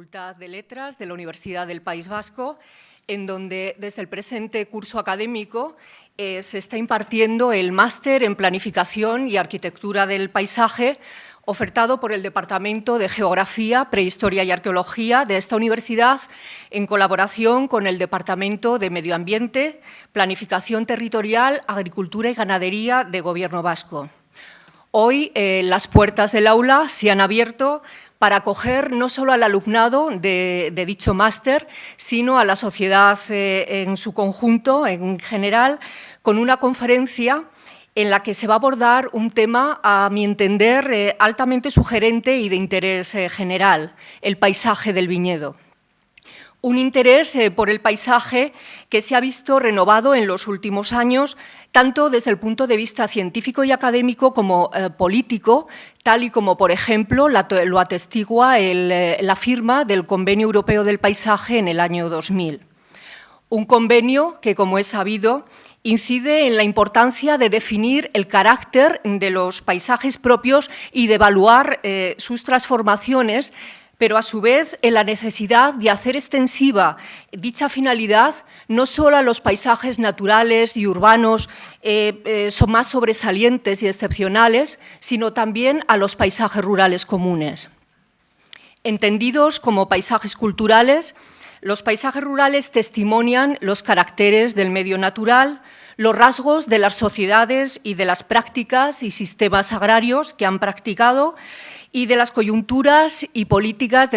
Facultad de Letras de la Universidad del País Vasco, en donde desde el presente curso académico se está impartiendo el máster en Planificación y Arquitectura del Paisaje, ofertado por el Departamento de Geografía, Prehistoria y Arqueología de esta universidad, en colaboración con el Departamento de Medio Ambiente, Planificación Territorial, Agricultura y Ganadería de Gobierno Vasco. Hoy las puertas del aula se han abierto para acoger no solo al alumnado de dicho máster, sino a la sociedad en su conjunto, en general, con una conferencia en la que se va a abordar un tema, a mi entender, altamente sugerente y de interés general, el paisaje del viñedo. Un interés por el paisaje que se ha visto renovado en los últimos años, tanto desde el punto de vista científico y académico como político, tal y como, por ejemplo, lo atestigua la firma del Convenio Europeo del Paisaje en el año 2000. Un convenio que, como es sabido, incide en la importancia de definir el carácter de los paisajes propios y de evaluar sus transformaciones, pero a su vez en la necesidad de hacer extensiva dicha finalidad no solo a los paisajes naturales y urbanos son más sobresalientes y excepcionales, sino también a los paisajes rurales comunes. Entendidos como paisajes culturales, los paisajes rurales testimonian los caracteres del medio natural, los rasgos de las sociedades y de las prácticas y sistemas agrarios que han practicado y de las coyunturas y políticas,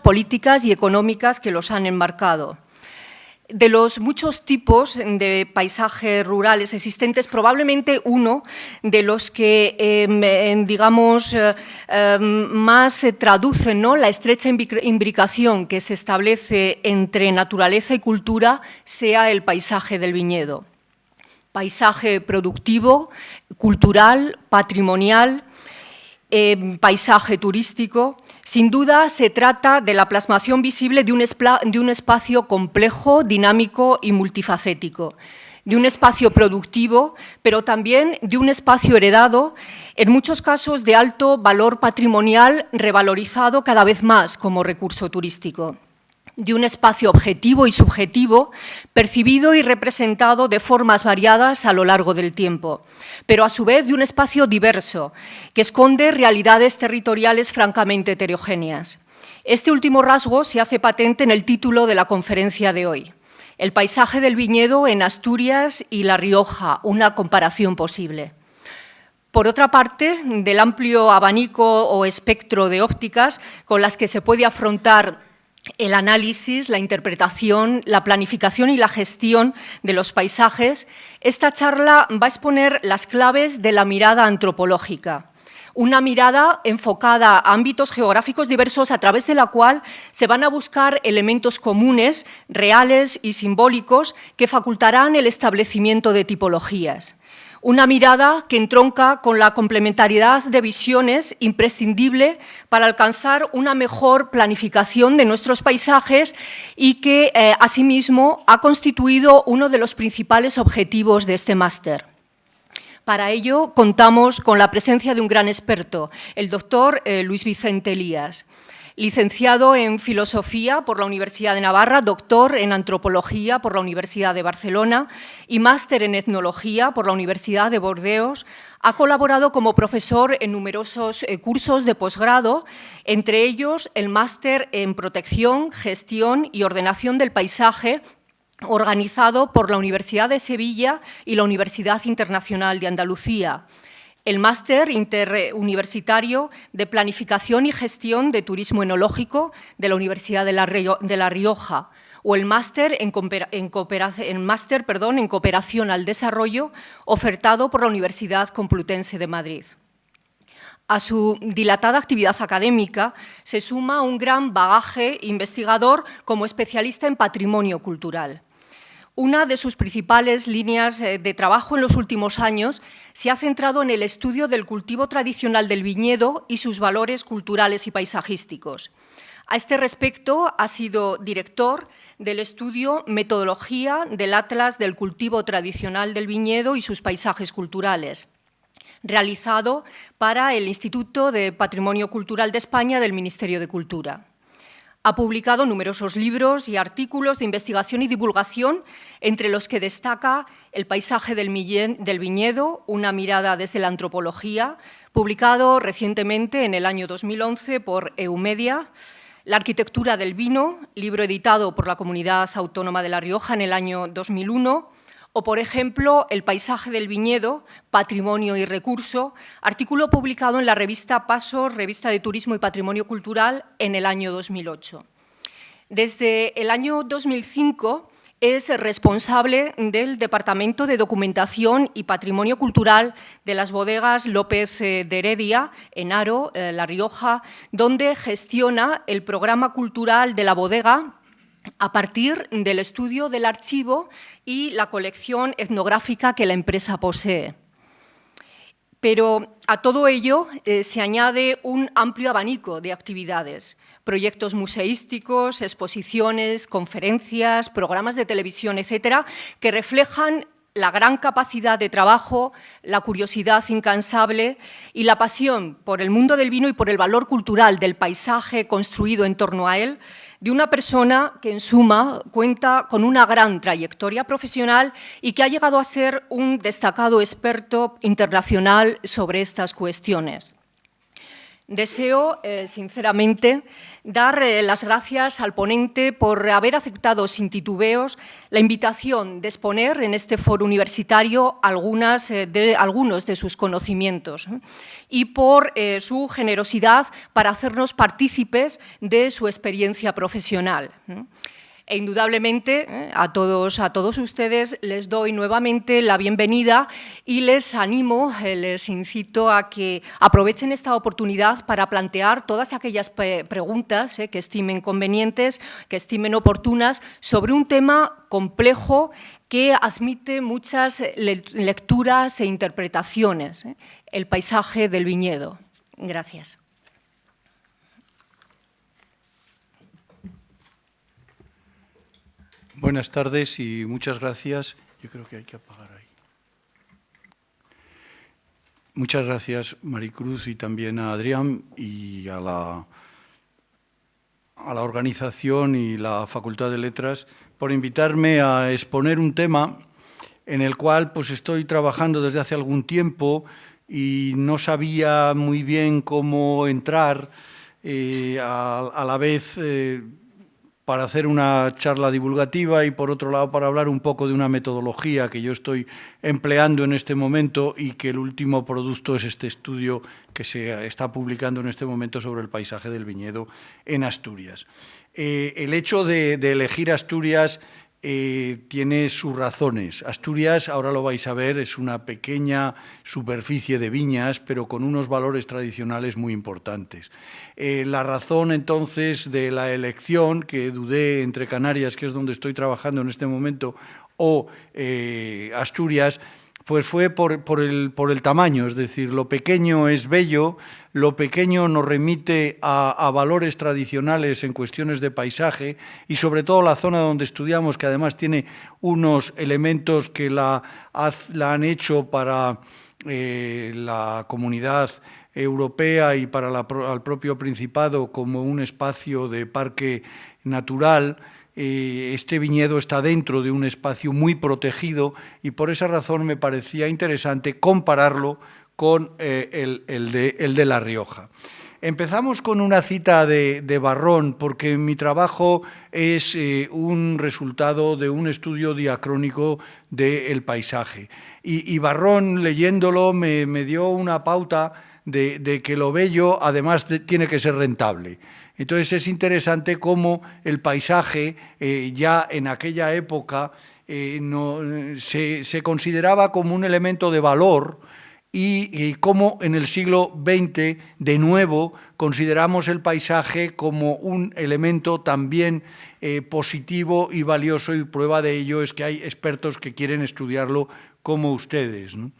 políticas y económicas que los han enmarcado. De los muchos tipos de paisajes rurales existentes, probablemente uno de los que, digamos, más traducen, ¿no?, la estrecha imbricación que se establece entre naturaleza y cultura sea el paisaje del viñedo. Paisaje productivo, cultural, patrimonial, paisaje turístico. Sin duda se trata de la plasmación visible de un espacio complejo, dinámico y multifacético, de un espacio productivo, pero también de un espacio heredado, en muchos casos de alto valor patrimonial, revalorizado cada vez más como recurso turístico, de un espacio objetivo y subjetivo, percibido y representado de formas variadas a lo largo del tiempo, pero a su vez de un espacio diverso, que esconde realidades territoriales francamente heterogéneas. Este último rasgo se hace patente en el título de la conferencia de hoy: El paisaje del viñedo en Asturias y La Rioja, una comparación posible. Por otra parte, del amplio abanico o espectro de ópticas con las que se puede afrontar el análisis, la interpretación, la planificación y la gestión de los paisajes, esta charla va a exponer las claves de la mirada antropológica, una mirada enfocada a ámbitos geográficos diversos a través de la cual se van a buscar elementos comunes, reales y simbólicos que facultarán el establecimiento de tipologías. Una mirada que entronca con la complementariedad de visiones imprescindible para alcanzar una mejor planificación de nuestros paisajes y que, asimismo, ha constituido uno de los principales objetivos de este máster. Para ello, contamos con la presencia de un gran experto, el doctor Luis Vicente Elías. Licenciado en Filosofía por la Universidad de Navarra, doctor en Antropología por la Universidad de Barcelona y máster en Etnología por la Universidad de Bordeos, ha colaborado como profesor en numerosos cursos de posgrado, entre ellos el máster en Protección, Gestión y Ordenación del Paisaje, organizado por la Universidad de Sevilla y la Universidad Internacional de Andalucía. El máster interuniversitario de Planificación y Gestión de Turismo Enológico de la Universidad de La Rioja, o el máster en Cooperación al Desarrollo, ofertado por la Universidad Complutense de Madrid. A su dilatada actividad académica se suma un gran bagaje investigador como especialista en patrimonio cultural. Una de sus principales líneas de trabajo en los últimos años se ha centrado en el estudio del cultivo tradicional del viñedo y sus valores culturales y paisajísticos. A este respecto, ha sido director del estudio Metodología del Atlas del Cultivo Tradicional del Viñedo y sus Paisajes Culturales, realizado para el Instituto de Patrimonio Cultural de España del Ministerio de Cultura. Ha publicado numerosos libros y artículos de investigación y divulgación, entre los que destaca El paisaje del viñedo, una mirada desde la antropología, publicado recientemente en el año 2011 por Eumedia, La arquitectura del vino, libro editado por la Comunidad Autónoma de La Rioja en el año 2001, o, por ejemplo, El paisaje del viñedo, patrimonio y recurso, artículo publicado en la revista Pasos, revista de Turismo y Patrimonio Cultural, en el año 2008. Desde el año 2005 es responsable del Departamento de Documentación y Patrimonio Cultural de las bodegas López de Heredia, en Haro, La Rioja, donde gestiona el programa cultural de la bodega a partir del estudio del archivo y la colección etnográfica que la empresa posee. Pero a todo ello se añade un amplio abanico de actividades, proyectos museísticos, exposiciones, conferencias, programas de televisión, etcétera, que reflejan la gran capacidad de trabajo, la curiosidad incansable y la pasión por el mundo del vino y por el valor cultural del paisaje construido en torno a él, de una persona que, en suma, cuenta con una gran trayectoria profesional y que ha llegado a ser un destacado experto internacional sobre estas cuestiones. Deseo, sinceramente, dar las gracias al ponente por haber aceptado sin titubeos la invitación de exponer en este foro universitario algunos de sus conocimientos y por su generosidad para hacernos partícipes de su experiencia profesional. E indudablemente a todos ustedes les doy nuevamente la bienvenida y les animo, les incito a que aprovechen esta oportunidad para plantear todas aquellas preguntas que estimen convenientes, que estimen oportunas, sobre un tema complejo que admite muchas lecturas e interpretaciones, el paisaje del viñedo. Gracias. Buenas tardes y muchas gracias. Yo creo que hay que apagar ahí. Muchas gracias, Maricruz, y también a Adrián y a la organización y la Facultad de Letras por invitarme a exponer un tema en el cual pues, estoy trabajando desde hace algún tiempo y no sabía muy bien cómo entrar a la vez para hacer una charla divulgativa y, por otro lado, para hablar un poco de una metodología que yo estoy empleando en este momento y que el último producto es este estudio que se está publicando en este momento sobre el paisaje del viñedo en Asturias. El hecho de elegir Asturias tiene sus razones. Asturias, ahora lo vais a ver, es una pequeña superficie de viñas, pero con unos valores tradicionales muy importantes. La razón, entonces, de la elección, que dudé entre Canarias, que es donde estoy trabajando en este momento, o Asturias, pues fue por el tamaño, es decir, lo pequeño es bello, lo pequeño nos remite a valores tradicionales en cuestiones de paisaje y sobre todo la zona donde estudiamos, que además tiene unos elementos que la han hecho para la comunidad europea y para el propio Principado como un espacio de parque natural. Este viñedo está dentro de un espacio muy protegido y por esa razón me parecía interesante compararlo con el de La Rioja. Empezamos con una cita de Barrón, porque mi trabajo es un resultado de un estudio diacrónico del paisaje. Y Barrón, leyéndolo, me dio una pauta de que lo bello, además, tiene que ser rentable. Entonces es interesante cómo el paisaje ya en aquella época se consideraba como un elemento de valor y cómo en el siglo XX de nuevo consideramos el paisaje como un elemento también positivo y valioso, y prueba de ello es que hay expertos que quieren estudiarlo como ustedes, ¿no?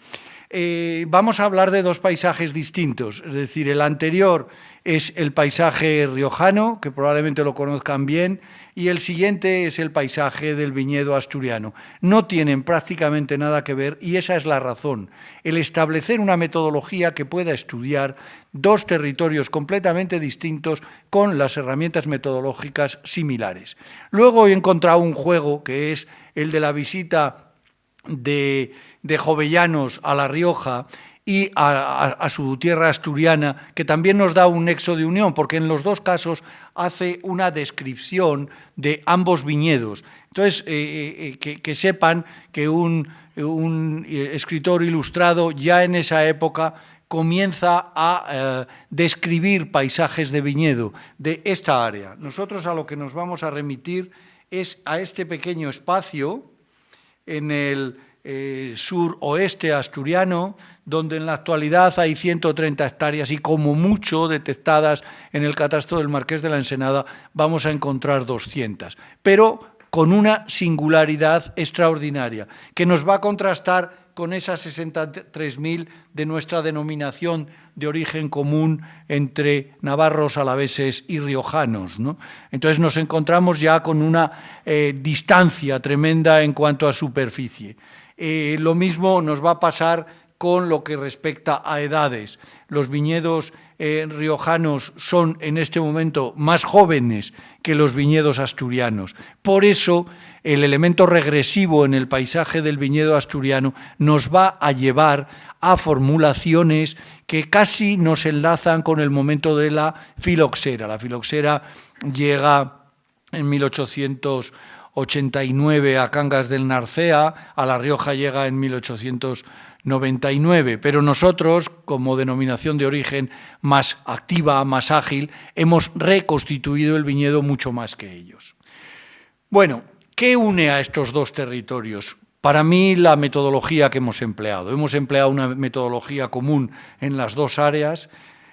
Vamos a hablar de dos paisajes distintos, es decir, el anterior es el paisaje riojano, que probablemente lo conozcan bien, y el siguiente es el paisaje del viñedo asturiano. No tienen prácticamente nada que ver y esa es la razón, el establecer una metodología que pueda estudiar dos territorios completamente distintos con las herramientas metodológicas similares. Luego he encontrado un juego que es el de la visita de jovellanos a La Rioja y a su tierra asturiana, que también nos da un nexo de unión, porque en los dos casos hace una descripción de ambos viñedos. Entonces, que sepan que un escritor ilustrado ya en esa época comienza a describir paisajes de viñedo de esta área. Nosotros a lo que nos vamos a remitir es a este pequeño espacio en el suroeste asturiano, donde en la actualidad hay 130 hectáreas y como mucho detectadas en el catastro del Marqués de la Ensenada vamos a encontrar 200, pero con una singularidad extraordinaria que nos va a contrastar con esas 63.000 de nuestra denominación de origen común entre navarros, alaveses y riojanos, ¿no? Entonces nos encontramos ya con una distancia tremenda en cuanto a superficie. Lo mismo nos va a pasar con lo que respecta a edades. Los viñedos riojanos son en este momento más jóvenes que los viñedos asturianos. Por eso el elemento regresivo en el paisaje del viñedo asturiano nos va a llevar a formulaciones que casi nos enlazan con el momento de la filoxera. La filoxera llega en 1889 a Cangas del Narcea, a La Rioja llega en 1899, pero nosotros, como denominación de origen más activa, más ágil, hemos reconstituido el viñedo mucho más que ellos. Bueno, ¿qué une a estos dos territorios? Para mí, la metodología que hemos empleado. Hemos empleado una metodología común en las dos áreas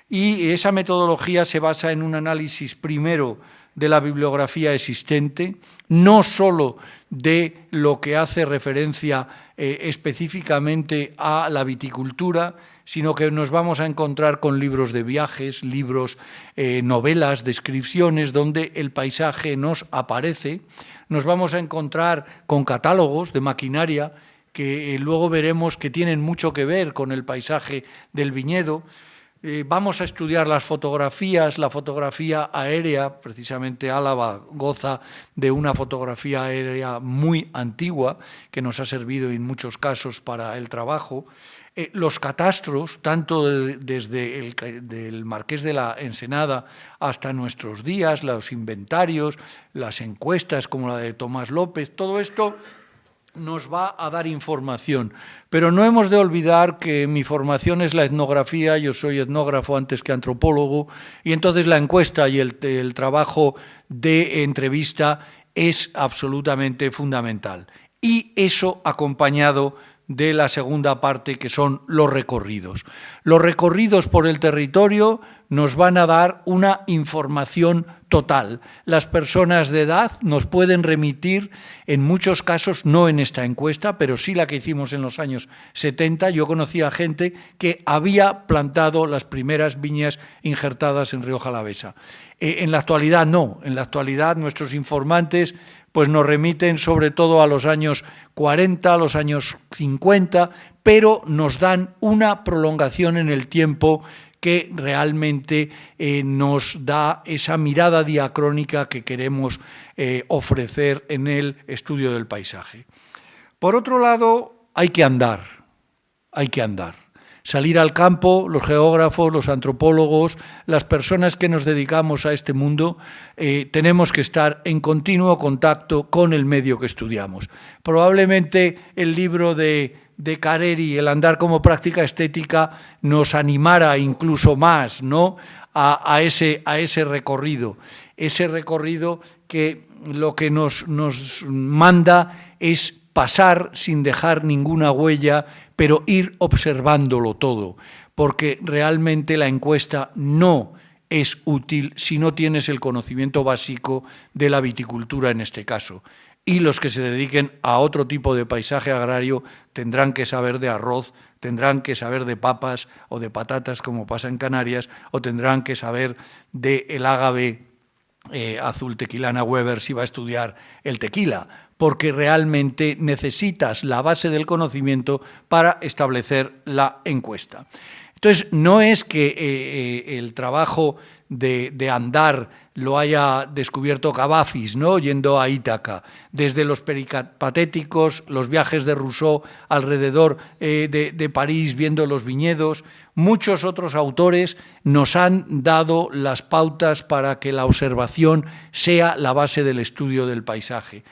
y esa metodología se basa en un análisis primero de la bibliografía existente, no solo de lo que hace referencia específicamente a la viticultura, sino que nos vamos a encontrar con libros de viajes, libros, novelas, descripciones, donde el paisaje nos aparece. Nos vamos a encontrar con catálogos de maquinaria que luego veremos que tienen mucho que ver con el paisaje del viñedo. Vamos a estudiar las fotografías, la fotografía aérea, precisamente Álava goza de una fotografía aérea muy antigua que nos ha servido en muchos casos para el trabajo. Los catastros, tanto desde el Marqués de la Ensenada hasta nuestros días, los inventarios, las encuestas como la de Tomás López, todo esto nos va a dar información. Pero no hemos de olvidar que mi formación es la etnografía, yo soy etnógrafo antes que antropólogo, y entonces la encuesta y el trabajo de entrevista es absolutamente fundamental. Y eso acompañado de la segunda parte, que son los recorridos. Los recorridos por el territorio nos van a dar una información total. Las personas de edad nos pueden remitir, en muchos casos, no en esta encuesta, pero sí la que hicimos en los años 70, yo conocía gente que había plantado las primeras viñas injertadas en Rioja Alavesa. En la actualidad no, en la actualidad nuestros informantes pues nos remiten sobre todo a los años 40, a los años 50, pero nos dan una prolongación en el tiempo que realmente nos da esa mirada diacrónica que queremos ofrecer en el estudio del paisaje. Por otro lado, hay que andar. Salir al campo, los geógrafos, los antropólogos, las personas que nos dedicamos a este mundo, tenemos que estar en continuo contacto con el medio que estudiamos. Probablemente el libro de Careri, El andar como práctica estética, nos animara incluso más, ¿no?, a ese recorrido. Ese recorrido que lo que nos manda es pasar sin dejar ninguna huella, pero ir observándolo todo, porque realmente la encuesta no es útil si no tienes el conocimiento básico de la viticultura en este caso. y los que se dediquen a otro tipo de paisaje agrario tendrán que saber de arroz, tendrán que saber de papas o de patatas, como pasa en Canarias, o tendrán que saber del ágave azul tequilana Weber si va a estudiar el tequila, porque realmente necesitas la base del conocimiento para establecer la encuesta. Entonces, no es que el trabajo de andar lo haya descubierto Cavafis, ¿no?, yendo a Ítaca. Desde los peripatéticos, los viajes de Rousseau alrededor de París, viendo los viñedos, muchos otros autores nos han dado las pautas para que la observación sea la base del estudio del paisaje.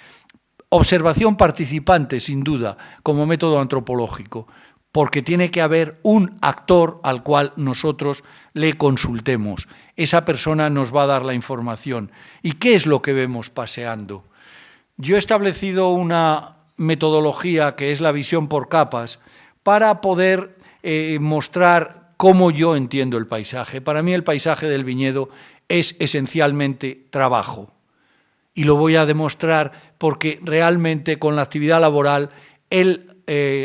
Observación participante, sin duda, como método antropológico, porque tiene que haber un actor al cual nosotros le consultemos. Esa persona nos va a dar la información. ¿Y qué es lo que vemos paseando? Yo he establecido una metodología que es la visión por capas para poder mostrar cómo yo entiendo el paisaje. Para mí el paisaje del viñedo es esencialmente trabajo. Y lo voy a demostrar porque realmente con la actividad laboral el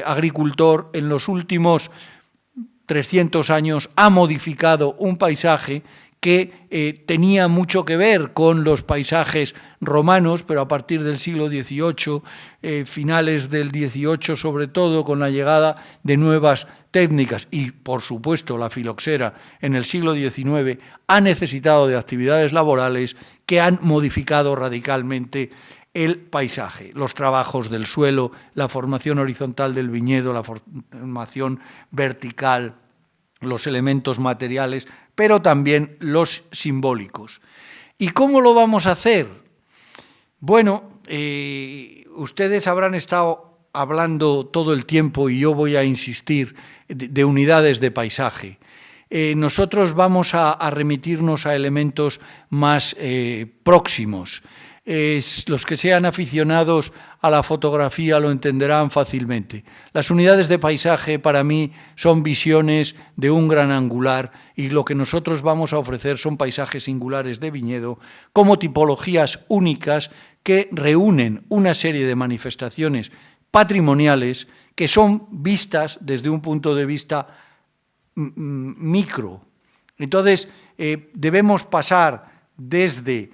agricultor en los últimos 300 años ha modificado un paisaje que tenía mucho que ver con los paisajes romanos, pero a partir del siglo XVIII, finales del XVIII, sobre todo con la llegada de nuevas técnicas y, por supuesto, la filoxera en el siglo XIX, ha necesitado de actividades laborales que han modificado radicalmente el paisaje, los trabajos del suelo, la formación horizontal del viñedo, la formación vertical, los elementos materiales, pero también los simbólicos. ¿Y cómo lo vamos a hacer? Bueno, ustedes habrán estado hablando todo el tiempo, y yo voy a insistir, de unidades de paisaje. Nosotros vamos a remitirnos a elementos más próximos. Los que sean aficionados a la fotografía lo entenderán fácilmente. Las unidades de paisaje para mí son visiones de un gran angular y lo que nosotros vamos a ofrecer son paisajes singulares de viñedo como tipologías únicas que reúnen una serie de manifestaciones patrimoniales que son vistas desde un punto de vista micro. Entonces, debemos pasar desde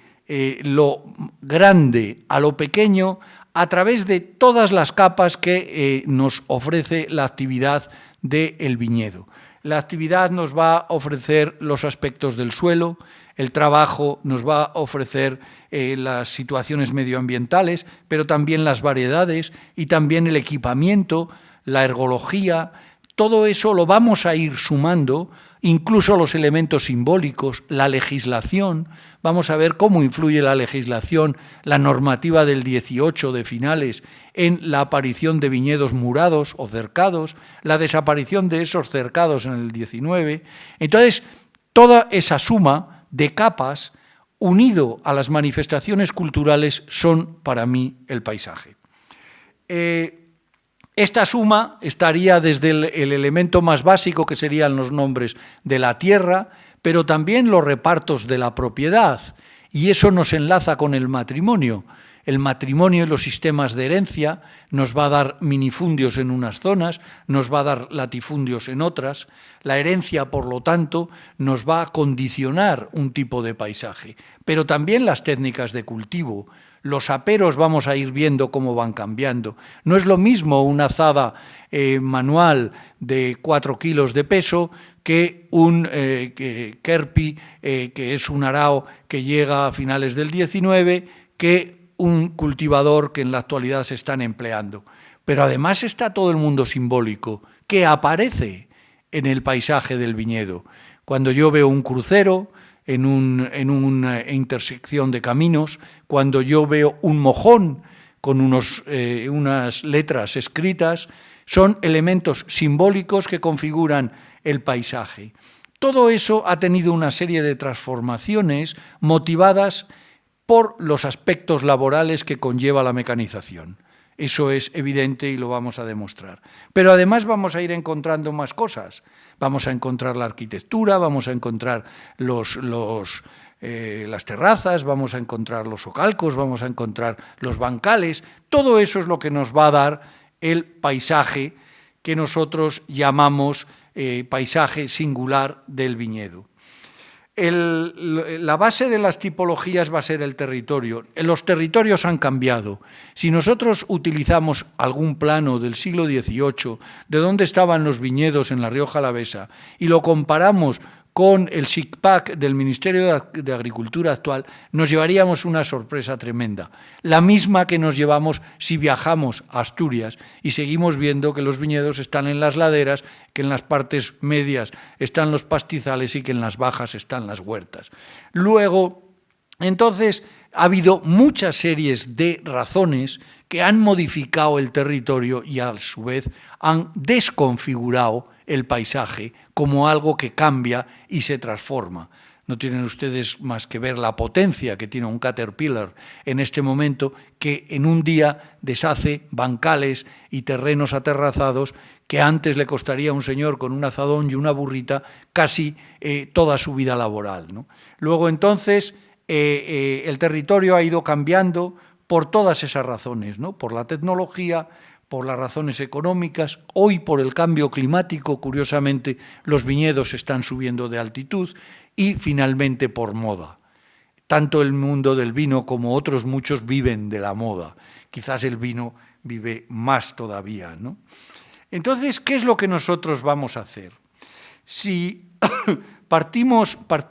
lo grande a lo pequeño a través de todas las capas que nos ofrece la actividad del viñedo. La actividad nos va a ofrecer los aspectos del suelo, el trabajo nos va a ofrecer las situaciones medioambientales, pero también las variedades y también el equipamiento, la ergología. Todo eso lo vamos a ir sumando, incluso los elementos simbólicos, la legislación. Vamos a ver cómo influye la legislación, la normativa del 18 de finales, en la aparición de viñedos murados o cercados, la desaparición de esos cercados en el 19. Entonces, toda esa suma de capas, unido a las manifestaciones culturales, son para mí el paisaje. Esta suma estaría desde el elemento más básico, que serían los nombres de la tierra, pero también los repartos de la propiedad, y eso nos enlaza con el matrimonio. El matrimonio y los sistemas de herencia nos va a dar minifundios en unas zonas, nos va a dar latifundios en otras. La herencia, por lo tanto, nos va a condicionar un tipo de paisaje, pero también las técnicas de cultivo. Los aperos vamos a ir viendo cómo van cambiando. No es lo mismo una azada manual de 4 kilos de peso que un Kerpi, que es un arao que llega a finales del 19, que un cultivador que en la actualidad se están empleando. Pero además está todo el mundo simbólico que aparece en el paisaje del viñedo. Cuando yo veo un crucero en una intersección de caminos, cuando yo veo un mojón con unas letras escritas, son elementos simbólicos que configuran el paisaje. Todo eso ha tenido una serie de transformaciones motivadas por los aspectos laborales que conlleva la mecanización. Eso es evidente y lo vamos a demostrar. Pero además vamos a ir encontrando más cosas. Vamos a encontrar la arquitectura, vamos a encontrar los las terrazas, vamos a encontrar los socalcos, vamos a encontrar los bancales. Todo eso es lo que nos va a dar el paisaje que nosotros llamamos paisaje singular del viñedo. La base de las tipologías va a ser el territorio. Los territorios han cambiado. Si nosotros utilizamos algún plano del siglo XVIII, de dónde estaban los viñedos en la Rioja Alavesa, y lo comparamos con el SICPAC del Ministerio de Agricultura actual, nos llevaríamos una sorpresa tremenda. La misma que nos llevamos si viajamos a Asturias y seguimos viendo que los viñedos están en las laderas, que en las partes medias están los pastizales y que en las bajas están las huertas. Luego, entonces, ha habido muchas series de razones que han modificado el territorio y a su vez han desconfigurado el paisaje como algo que cambia y se transforma. No tienen ustedes más que ver la potencia que tiene un Caterpillar en este momento, que en un día deshace bancales y terrenos aterrazados que antes le costaría a un señor con un azadón y una burrita casi toda su vida laboral, ¿no? Luego entonces el territorio ha ido cambiando por todas esas razones, ¿no? Por la tecnología, por las razones económicas, hoy por el cambio climático, curiosamente los viñedos están subiendo de altitud, y finalmente por moda. Tanto el mundo del vino como otros muchos viven de la moda. Quizás el vino vive más todavía, ¿no? Entonces, ¿qué es lo que nosotros vamos a hacer? Si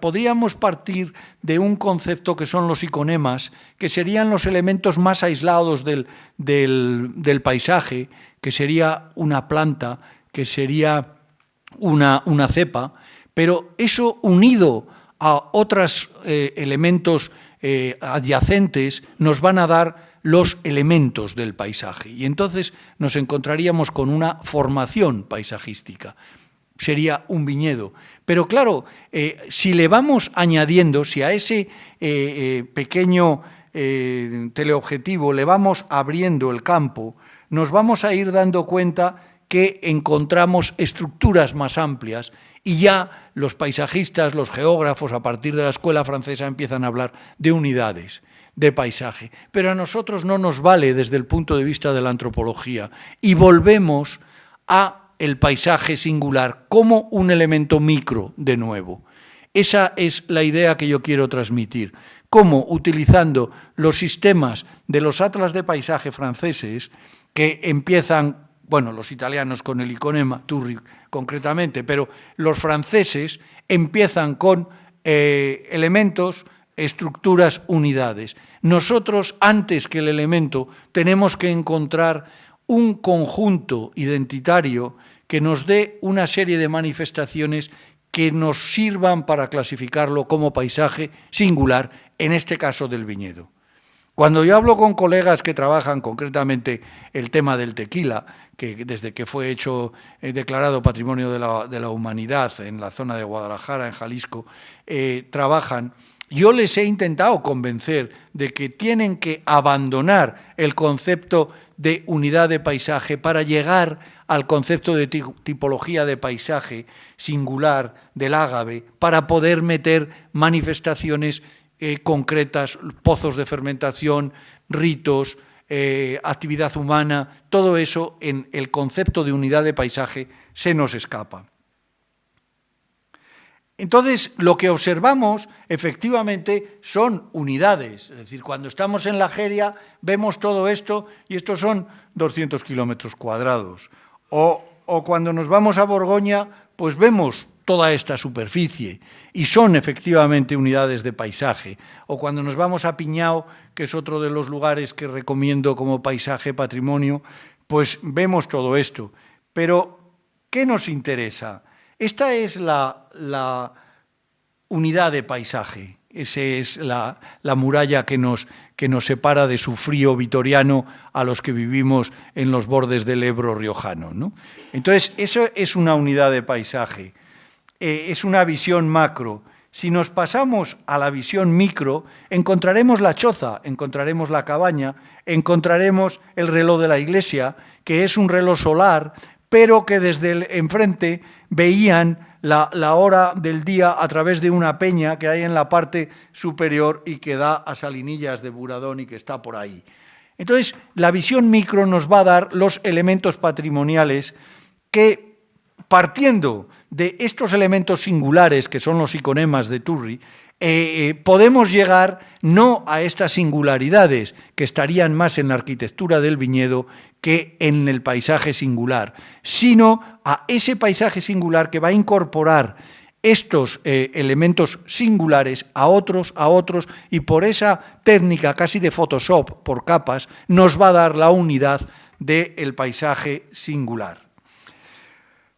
podríamos partir de un concepto que son los iconemas, que serían los elementos más aislados del paisaje, que sería una planta, que sería una cepa, pero eso unido a otros elementos adyacentes nos van a dar los elementos del paisaje. Y entonces nos encontraríamos con una formación paisajística. Sería un viñedo. Pero claro, si le vamos añadiendo, si a ese pequeño teleobjetivo le vamos abriendo el campo, nos vamos a ir dando cuenta que encontramos estructuras más amplias y ya los paisajistas, los geógrafos, a partir de la escuela francesa empiezan a hablar de unidades de paisaje. Pero a nosotros no nos vale desde el punto de vista de la antropología y volvemos a el paisaje singular como un elemento micro de nuevo. Esa es la idea que yo quiero transmitir. Cómo, utilizando los sistemas de los atlas de paisaje franceses, que empiezan, bueno, los italianos con el iconema, Turri concretamente, pero los franceses empiezan con elementos, estructuras, unidades. Nosotros, antes que el elemento, tenemos que encontrar un conjunto identitario que nos dé una serie de manifestaciones que nos sirvan para clasificarlo como paisaje singular, en este caso del viñedo. Cuando yo hablo con colegas que trabajan concretamente el tema del tequila, que desde que fue hecho, declarado Patrimonio de la Humanidad en la zona de Guadalajara, en Jalisco, trabajan, yo les he intentado convencer de que tienen que abandonar el concepto de unidad de paisaje para llegar al concepto de tipología de paisaje singular del ágave, para poder meter manifestaciones concretas, pozos de fermentación, ritos, actividad humana, todo eso en el concepto de unidad de paisaje se nos escapa. Entonces, lo que observamos, efectivamente, son unidades. Es decir, cuando estamos en la Jeria, vemos todo esto, y estos son 200 kilómetros cuadrados. O cuando nos vamos a Borgoña, pues vemos toda esta superficie, y son efectivamente unidades de paisaje. O cuando nos vamos a Piñao, que es otro de los lugares que recomiendo como paisaje patrimonio, pues vemos todo esto. Pero, ¿qué nos interesa? Esta es la unidad de paisaje, esa es la muralla que nos separa de su frío vitoriano a los que vivimos en los bordes del Ebro riojano, ¿no? Entonces, eso es una unidad de paisaje, es una visión macro. Si nos pasamos a la visión micro, encontraremos la choza, encontraremos la cabaña, encontraremos el reloj de la iglesia, que es un reloj solar, pero que desde el enfrente veían la hora del día a través de una peña que hay en la parte superior y que da a Salinillas de Buradón y que está por ahí. Entonces, la visión micro nos va a dar los elementos patrimoniales que, partiendo de estos elementos singulares que son los iconemas de Turri, podemos llegar no a estas singularidades que estarían más en la arquitectura del viñedo que en el paisaje singular, sino a ese paisaje singular que va a incorporar estos elementos singulares a otros, y por esa técnica casi de Photoshop, por capas, nos va a dar la unidad del paisaje singular.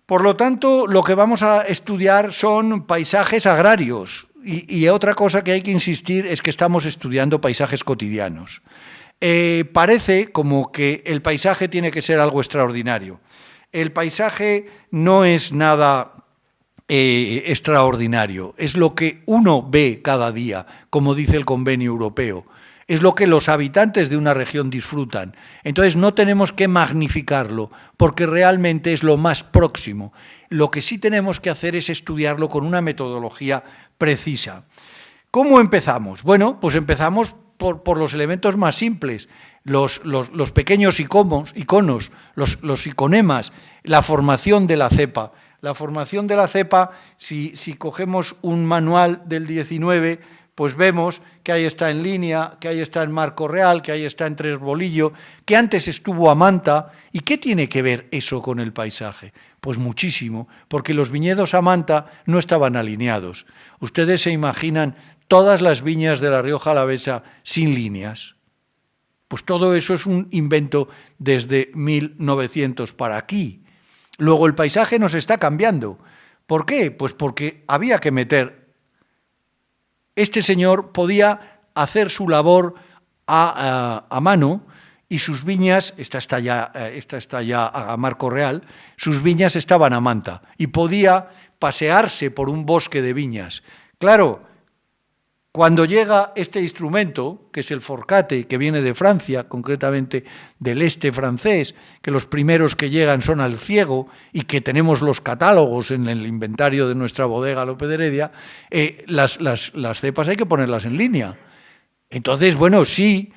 Por lo tanto, lo que vamos a estudiar son paisajes agrarios, y otra cosa que hay que insistir es que estamos estudiando paisajes cotidianos. Parece como que el paisaje tiene que ser algo extraordinario. El paisaje no es nada extraordinario, es lo que uno ve cada día, como dice el Convenio Europeo, es lo que los habitantes de una región disfrutan. Entonces no tenemos que magnificarlo, porque realmente es lo más próximo. Lo que sí tenemos que hacer es estudiarlo con una metodología precisa. ¿Cómo empezamos? Bueno, pues empezamos por los elementos más simples, los pequeños iconos, los iconemas, la formación de la cepa. La formación de la cepa, si cogemos un manual del 19, pues vemos que ahí está en línea, que ahí está en marco real, que ahí está en tres bolillo, que antes estuvo a manta. ¿Y qué tiene que ver eso con el paisaje? Pues muchísimo, porque los viñedos a manta no estaban alineados. Ustedes se imaginan todas las viñas de la Rioja Alavesa sin líneas. Pues todo eso es un invento desde 1900 para aquí. Luego el paisaje nos está cambiando. ¿Por qué? Pues porque había que meter. Este señor podía hacer su labor a mano y sus viñas, esta está ya a marco real, sus viñas estaban a manta y podía pasearse por un bosque de viñas. Claro, cuando llega este instrumento, que es el forcate, que viene de Francia, concretamente del este francés, que los primeros que llegan son al ciego y que tenemos los catálogos en el inventario de nuestra bodega López de Heredia, las cepas hay que ponerlas en línea. Entonces, bueno, sí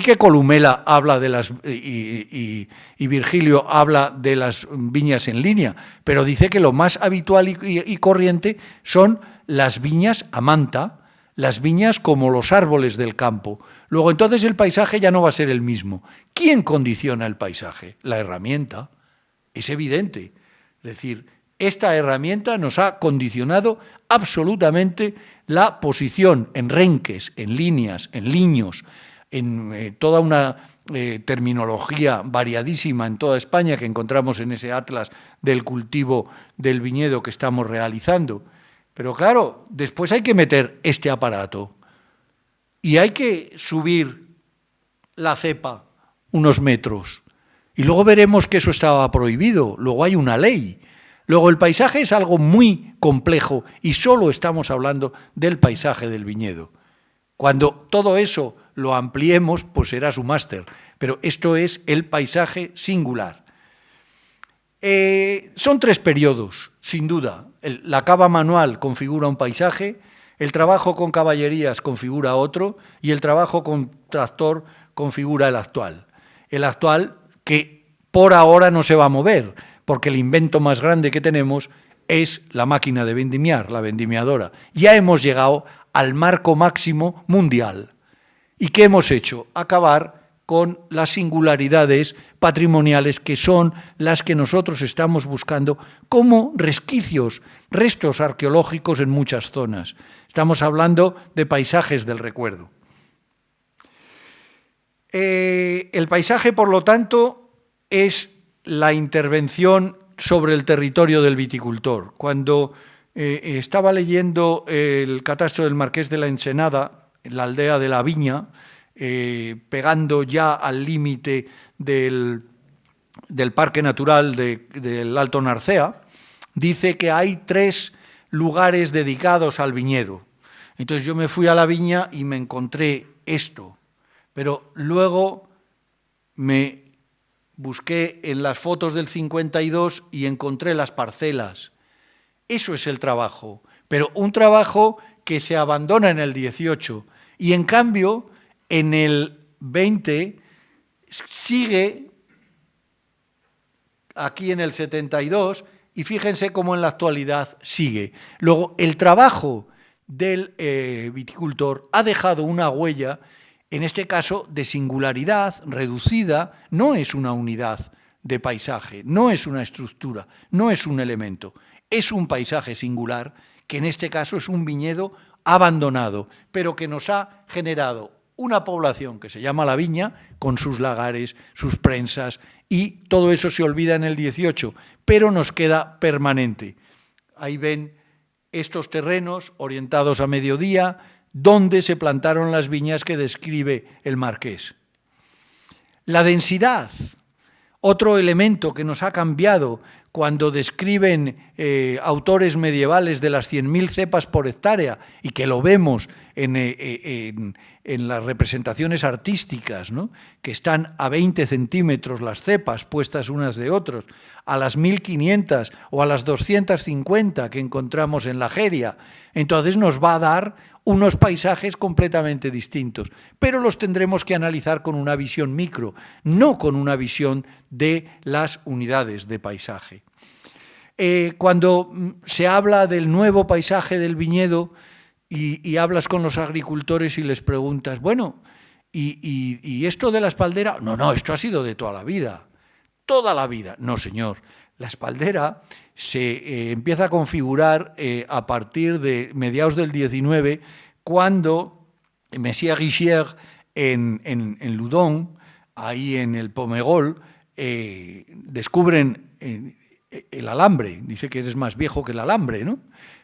que Columela habla de las y Virgilio habla de las viñas en línea, pero dice que lo más habitual y corriente son las viñas a manta, las viñas como los árboles del campo. Luego, entonces, el paisaje ya no va a ser el mismo. ¿Quién condiciona el paisaje? La herramienta. Es evidente. Es decir, esta herramienta nos ha condicionado absolutamente la posición en renques, en líneas, en liños, en toda una terminología variadísima en toda España que encontramos en ese atlas del cultivo del viñedo que estamos realizando. Pero claro, después hay que meter este aparato y hay que subir la cepa unos metros. Y luego veremos que eso estaba prohibido, luego hay una ley. Luego el paisaje es algo muy complejo y solo estamos hablando del paisaje del viñedo. Cuando todo eso lo ampliemos, pues será su máster. Pero esto es el paisaje singular. Son 3 periodos, sin duda. La cava manual configura un paisaje, el trabajo con caballerías configura otro y el trabajo con tractor configura el actual. El actual que por ahora no se va a mover, porque el invento más grande que tenemos es la máquina de vendimiar, la vendimiadora. Ya hemos llegado al marco máximo mundial. ¿Y qué hemos hecho? Acabar con las singularidades patrimoniales que son las que nosotros estamos buscando como resquicios, restos arqueológicos en muchas zonas. Estamos hablando de paisajes del recuerdo. El paisaje, por lo tanto, es la intervención sobre el territorio del viticultor. Cuando estaba leyendo el catastro del Marqués de la Ensenada, en la aldea de la Viña, pegando ya al límite del Parque Natural del Alto Narcea, dice que hay 3 lugares dedicados al viñedo. Entonces yo me fui a la viña y me encontré esto, pero luego me busqué en las fotos del 52 y encontré las parcelas. Eso es el trabajo, pero un trabajo que se abandona en el 18 y en cambio en el 20 sigue aquí en el 72 y fíjense cómo en la actualidad sigue. Luego, el trabajo del viticultor ha dejado una huella, en este caso de singularidad reducida, no es una unidad de paisaje, no es una estructura, no es un elemento, es un paisaje singular que en este caso es un viñedo abandonado, pero que nos ha generado una población que se llama La Viña, con sus lagares, sus prensas, y todo eso se olvida en el 18, pero nos queda permanente. Ahí ven estos terrenos orientados a mediodía, donde se plantaron las viñas que describe el marqués. La densidad, otro elemento que nos ha cambiado cuando describen autores medievales de las 100.000 cepas por hectárea, y que lo vemos en las representaciones artísticas, ¿no?, que están a 20 centímetros las cepas puestas unas de otros, a las 1.500 o a las 250 que encontramos en la Jeria, entonces nos va a dar unos paisajes completamente distintos, pero los tendremos que analizar con una visión micro, no con una visión de las unidades de paisaje. Cuando se habla del nuevo paisaje del viñedo y hablas con los agricultores y les preguntas, bueno, ¿y esto de la espaldera? No, esto ha sido de toda la vida. Toda la vida. No, señor. La espaldera se empieza a configurar a partir de mediados del 19, cuando Messier Richier en Loudon, ahí en el Pomegol, descubren el alambre. Dice que eres más viejo que el alambre, ¿no?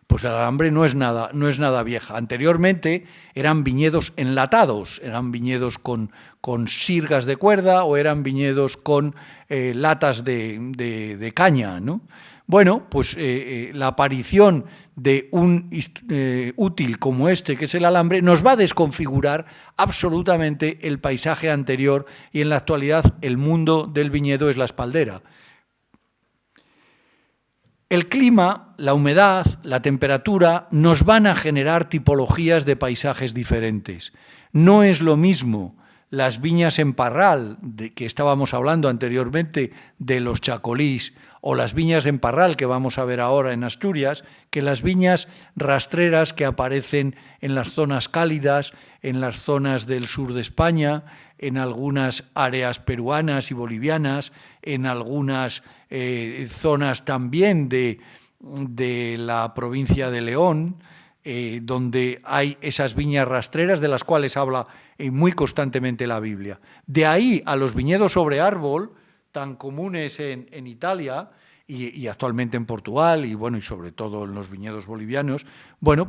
Pues el alambre no es nada vieja. Anteriormente eran viñedos enlatados, eran viñedos con sirgas de cuerda o eran viñedos con latas de caña, ¿no? Bueno, pues la aparición de un útil como este, que es el alambre, nos va a desconfigurar absolutamente el paisaje anterior, y en la actualidad el mundo del viñedo es la espaldera. El clima, la humedad, la temperatura nos van a generar tipologías de paisajes diferentes. No es lo mismo las viñas en parral, de que estábamos hablando anteriormente de los chacolís, o las viñas en parral que vamos a ver ahora en Asturias, que las viñas rastreras que aparecen en las zonas cálidas, en las zonas del sur de España, en algunas áreas peruanas y bolivianas, en algunas zonas también de la provincia de León, donde hay esas viñas rastreras de las cuales habla muy constantemente la Biblia. De ahí a los viñedos sobre árbol, tan comunes en Italia y actualmente en Portugal y sobre todo en los viñedos bolivianos,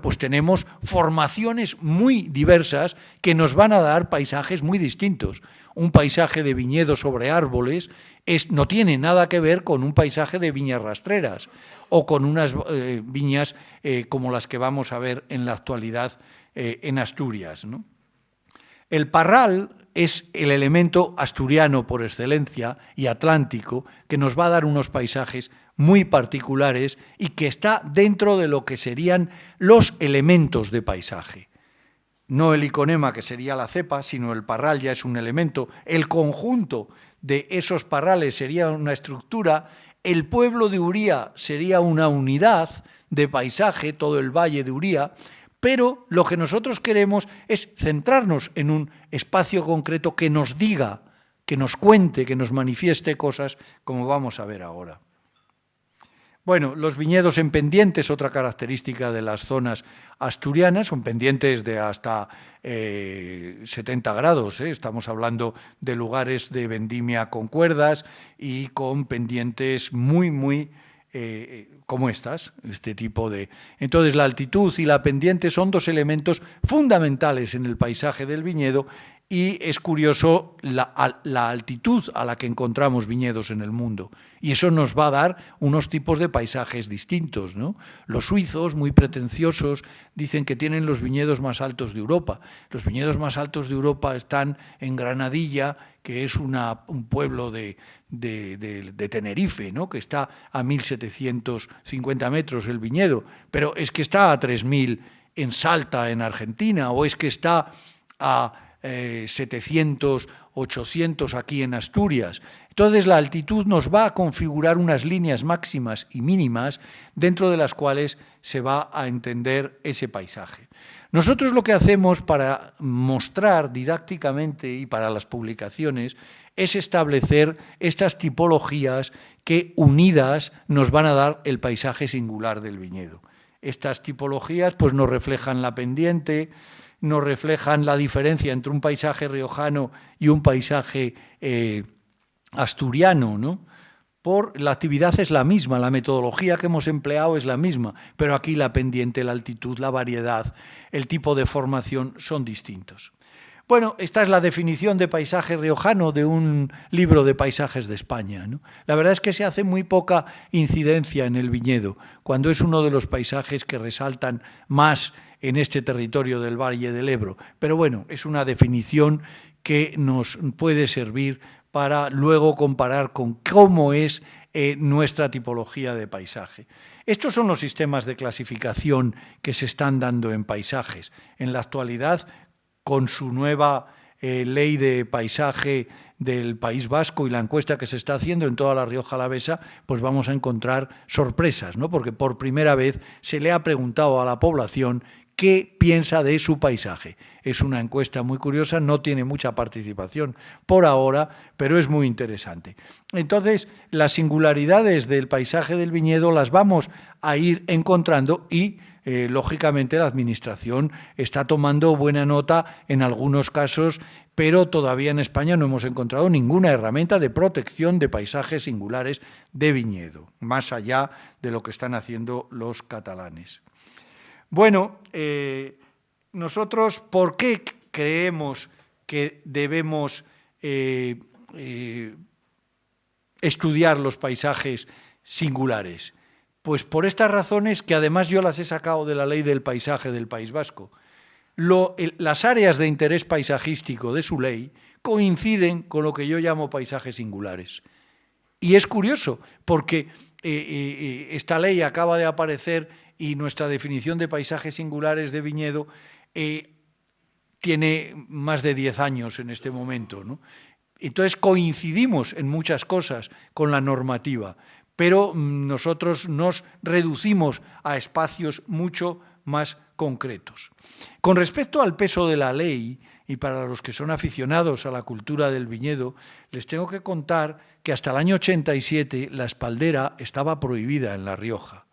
pues tenemos formaciones muy diversas que nos van a dar paisajes muy distintos. Un paisaje de viñedos sobre árboles no tiene nada que ver con un paisaje de viñas rastreras o con unas viñas como las que vamos a ver en la actualidad en Asturias, ¿no? El parral es el elemento asturiano por excelencia y atlántico que nos va a dar unos paisajes muy particulares y que está dentro de lo que serían los elementos de paisaje. No el iconema, que sería la cepa, sino el parral ya es un elemento. El conjunto de esos parrales sería una estructura. El pueblo de Uría sería una unidad de paisaje, todo el valle de Uría. Pero lo que nosotros queremos es centrarnos en un espacio concreto que nos diga, que nos cuente, que nos manifieste cosas, como vamos a ver ahora. Bueno, los viñedos en pendientes, otra característica de las zonas asturianas, son pendientes de hasta 70 grados, Estamos hablando de lugares de vendimia con cuerdas y con pendientes muy como este tipo de... Entonces, la altitud y la pendiente son dos elementos fundamentales en el paisaje del viñedo y es curioso la altitud a la que encontramos viñedos en el mundo. Y eso nos va a dar unos tipos de paisajes distintos, ¿no? Los suizos, muy pretenciosos, dicen que tienen los viñedos más altos de Europa. Los viñedos más altos de Europa están en Granadilla, que es un pueblo de Tenerife, ¿no? Que está a 1.750 metros el viñedo, pero es que está a 3.000 en Salta, en Argentina, o es que está a 700, 800 aquí en Asturias. Entonces la altitud nos va a configurar unas líneas máximas y mínimas dentro de las cuales se va a entender ese paisaje. Nosotros lo que hacemos para mostrar didácticamente y para las publicaciones es establecer estas tipologías que unidas nos van a dar el paisaje singular del viñedo. Estas tipologías pues nos reflejan la pendiente, nos reflejan la diferencia entre un paisaje riojano y un paisaje asturiano, ¿no? La actividad es la misma, la metodología que hemos empleado es la misma, pero aquí la pendiente, la altitud, la variedad, el tipo de formación son distintos. Bueno, esta es la definición de paisaje riojano de un libro de paisajes de España, ¿no? La verdad es que se hace muy poca incidencia en el viñedo, cuando es uno de los paisajes que resaltan más en este territorio del Valle del Ebro. Pero bueno, es una definición que nos puede servir para luego comparar con cómo es nuestra tipología de paisaje. Estos son los sistemas de clasificación que se están dando en paisajes. En la actualidad, con su nueva ley de paisaje del País Vasco y la encuesta que se está haciendo en toda la Rioja Alavesa, pues vamos a encontrar sorpresas, ¿no? Porque por primera vez se le ha preguntado a la población qué piensa de su paisaje. Es una encuesta muy curiosa, no tiene mucha participación por ahora, pero es muy interesante. Entonces, las singularidades del paisaje del viñedo las vamos a ir encontrando y lógicamente la Administración está tomando buena nota en algunos casos, pero todavía en España no hemos encontrado ninguna herramienta de protección de paisajes singulares de viñedo, más allá de lo que están haciendo los catalanes. Bueno, nosotros, ¿por qué creemos que debemos estudiar los paisajes singulares? Pues por estas razones que además yo las he sacado de la Ley del Paisaje del País Vasco. Las áreas de interés paisajístico de su ley coinciden con lo que yo llamo paisajes singulares. Y es curioso, porque esta ley acaba de aparecer y nuestra definición de paisajes singulares de viñedo tiene más de 10 años en este momento, ¿no? Entonces coincidimos en muchas cosas con la normativa, pero nosotros nos reducimos a espacios mucho más concretos. Con respecto al peso de la ley, y para los que son aficionados a la cultura del viñedo, les tengo que contar que hasta el año 87 la espaldera estaba prohibida en La Rioja.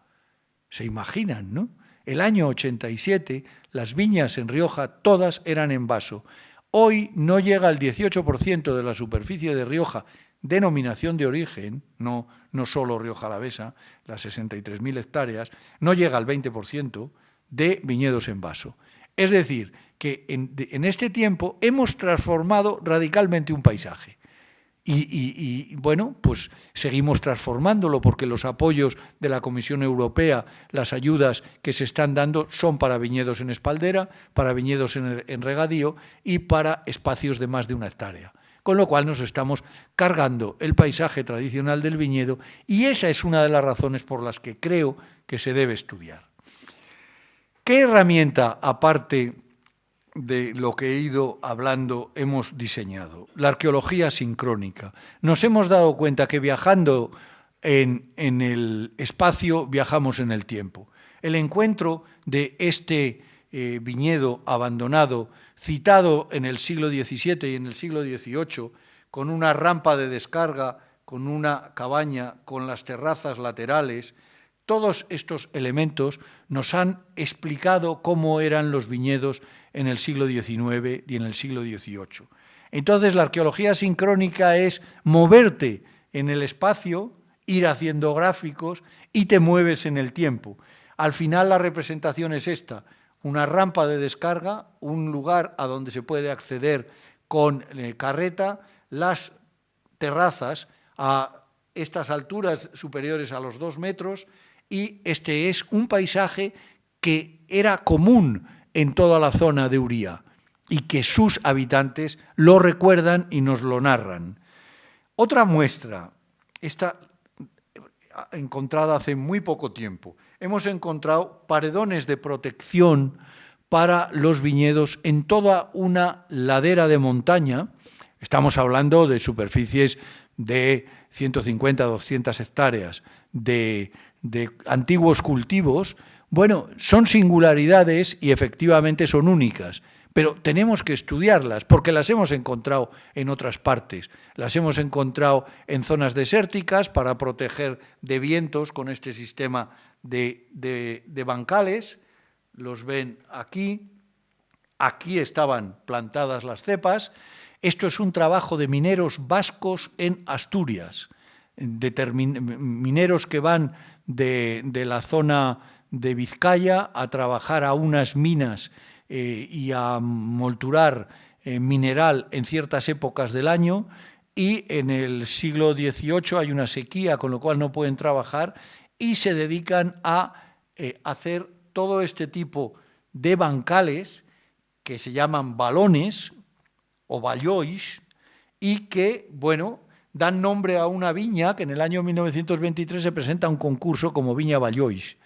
¿Se imaginan, no? El año 87 las viñas en Rioja todas eran en vaso. Hoy no llega al 18% de la superficie de Rioja, denominación de origen, no solo Rioja Alavesa, las 63.000 hectáreas, no llega al 20% de viñedos en vaso. Es decir, que en este tiempo hemos transformado radicalmente un paisaje. Y bueno, pues seguimos transformándolo porque los apoyos de la Comisión Europea, las ayudas que se están dando son para viñedos en espaldera, para viñedos en regadío y para espacios de más de 1 hectárea. Con lo cual nos estamos cargando el paisaje tradicional del viñedo y esa es una de las razones por las que creo que se debe estudiar. ¿Qué herramienta, aparte de lo que he ido hablando, hemos diseñado? La arqueología sincrónica. Nos hemos dado cuenta que viajando en el espacio, viajamos en el tiempo. El encuentro de este viñedo abandonado, citado en el siglo XVII y en el siglo XVIII, con una rampa de descarga, con una cabaña, con las terrazas laterales, todos estos elementos nos han explicado cómo eran los viñedos en el siglo XIX y en el siglo XVIII. Entonces, la arqueología sincrónica es moverte en el espacio, ir haciendo gráficos y te mueves en el tiempo. Al final, la representación es esta: una rampa de descarga, un lugar a donde se puede acceder con carreta las terrazas a estas alturas superiores a los 2 metros, y este es un paisaje que era común en toda la zona de Uría y que sus habitantes lo recuerdan y nos lo narran. Otra muestra, esta encontrada hace muy poco tiempo. Hemos encontrado paredones de protección para los viñedos en toda una ladera de montaña. Estamos hablando de superficies de 150, 200 hectáreas de antiguos cultivos. Bueno, son singularidades y efectivamente son únicas, pero tenemos que estudiarlas porque las hemos encontrado en otras partes. Las hemos encontrado en zonas desérticas para proteger de vientos con este sistema de bancales. Los ven aquí. Aquí estaban plantadas las cepas. Esto es un trabajo de mineros vascos en Asturias, mineros que van de la zona de Vizcaya a trabajar a unas minas y a molturar mineral en ciertas épocas del año, y en el siglo XVIII hay una sequía, con lo cual no pueden trabajar, y se dedican a hacer todo este tipo de bancales que se llaman balones o ballois, y que, bueno, dan nombre a una viña que en el año 1923 se presenta un concurso como Viña Ballois.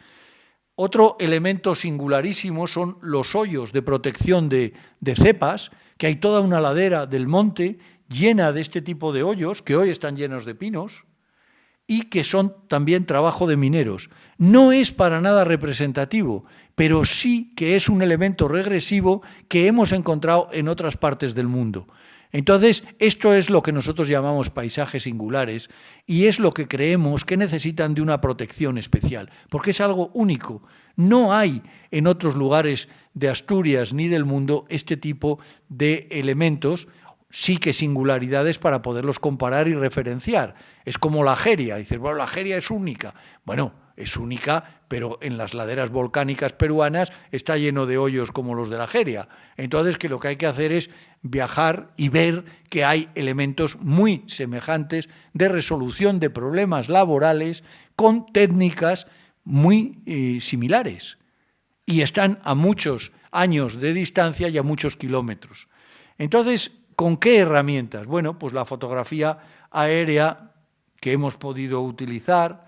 Otro elemento singularísimo son los hoyos de protección de cepas, que hay toda una ladera del monte llena de este tipo de hoyos, que hoy están llenos de pinos, y que son también trabajo de mineros. No es para nada representativo, pero sí que es un elemento regresivo que hemos encontrado en otras partes del mundo. Entonces, esto es lo que nosotros llamamos paisajes singulares, y es lo que creemos que necesitan de una protección especial, porque es algo único. No hay en otros lugares de Asturias ni del mundo este tipo de elementos, sí que singularidades para poderlos comparar y referenciar. Es como la Jeria. Dices, bueno, la Jeria es única. Bueno, es única, pero en las laderas volcánicas peruanas está lleno de hoyos como los de la Jeria. Entonces, que lo que hay que hacer es viajar y ver que hay elementos muy semejantes de resolución de problemas laborales con técnicas muy similares. Y están a muchos años de distancia y a muchos kilómetros. Entonces, ¿con qué herramientas? Bueno, pues la fotografía aérea que hemos podido utilizar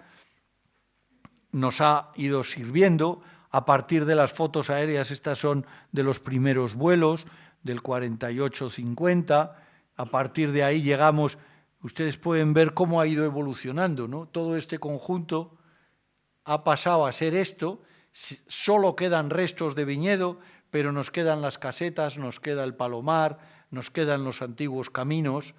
nos ha ido sirviendo. A partir de las fotos aéreas, estas son de los primeros vuelos, del 48-50. A partir de ahí llegamos, ustedes pueden ver cómo ha ido evolucionando, ¿no? Todo este conjunto ha pasado a ser esto. Solo quedan restos de viñedo, pero nos quedan las casetas, nos queda el palomar, nos quedan los antiguos caminos,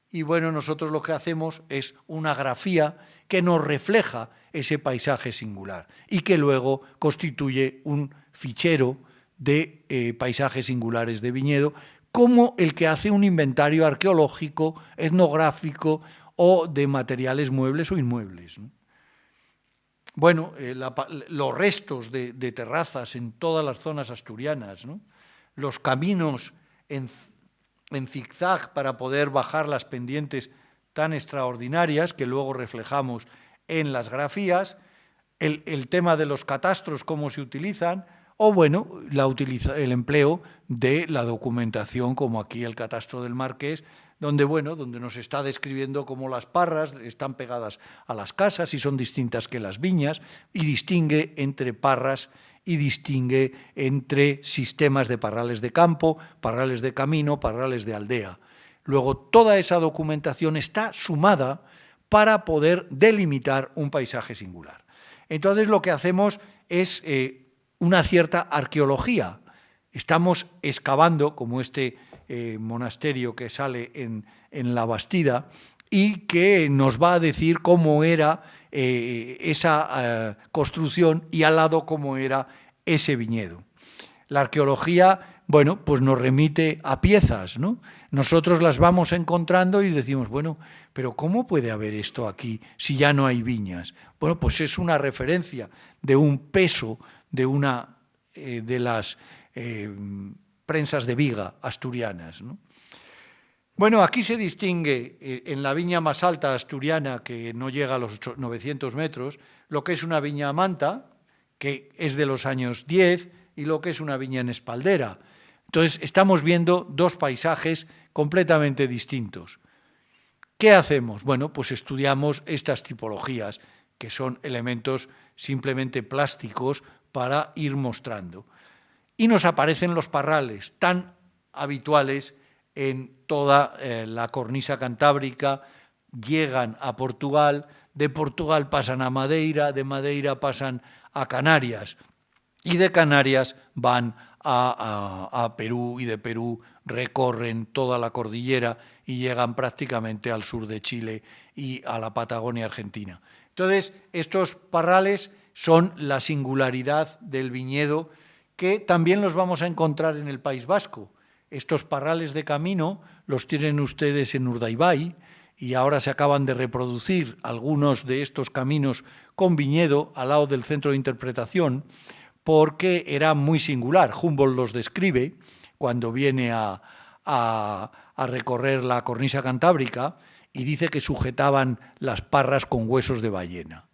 y bueno, nosotros lo que hacemos es una grafía que nos refleja ese paisaje singular y que luego constituye un fichero de paisajes singulares de viñedo, como el que hace un inventario arqueológico, etnográfico o de materiales muebles o inmuebles, ¿no? Bueno, los restos de terrazas en todas las zonas asturianas, ¿no? Los caminos en zigzag para poder bajar las pendientes tan extraordinarias que luego reflejamos en las grafías, el tema de los catastros, cómo se utilizan, o bueno, el empleo de la documentación, como aquí el catastro del Marqués, donde nos está describiendo cómo las parras están pegadas a las casas y son distintas que las viñas, y distingue entre parras y distingue entre sistemas de parrales de campo, parrales de camino, parrales de aldea. Luego, toda esa documentación está sumada para poder delimitar un paisaje singular. Entonces, lo que hacemos es una cierta arqueología. Estamos excavando, como este monasterio que sale en La Bastida, y que nos va a decir cómo era esa construcción y al lado cómo era ese viñedo. La arqueología, bueno, pues nos remite a piezas, ¿no? Nosotros las vamos encontrando y decimos, bueno, pero ¿cómo puede haber esto aquí si ya no hay viñas? Bueno, pues es una referencia de un peso de una de las prensas de viga asturianas, ¿no? Bueno, aquí se distingue en la viña más alta asturiana, que no llega a los 900 metros, lo que es una viña a manta, que es de los años 10, y lo que es una viña en espaldera. Entonces, estamos viendo dos paisajes completamente distintos. ¿Qué hacemos? Bueno, pues estudiamos estas tipologías, que son elementos simplemente plásticos para ir mostrando. Y nos aparecen los parrales, tan habituales en toda la cornisa cantábrica, llegan a Portugal, de Portugal pasan a Madeira, de Madeira pasan a Canarias, y de Canarias van a Perú, y de Perú recorren toda la cordillera y llegan prácticamente al sur de Chile y a la Patagonia argentina. Entonces, estos parrales son la singularidad del viñedo, que también los vamos a encontrar en el País Vasco. Estos parrales de camino los tienen ustedes en Urdaibai, y ahora se acaban de reproducir algunos de estos caminos con viñedo al lado del centro de interpretación, porque era muy singular. Humboldt los describe cuando viene a recorrer la cornisa cantábrica, y dice que sujetaban las parras con huesos de ballena.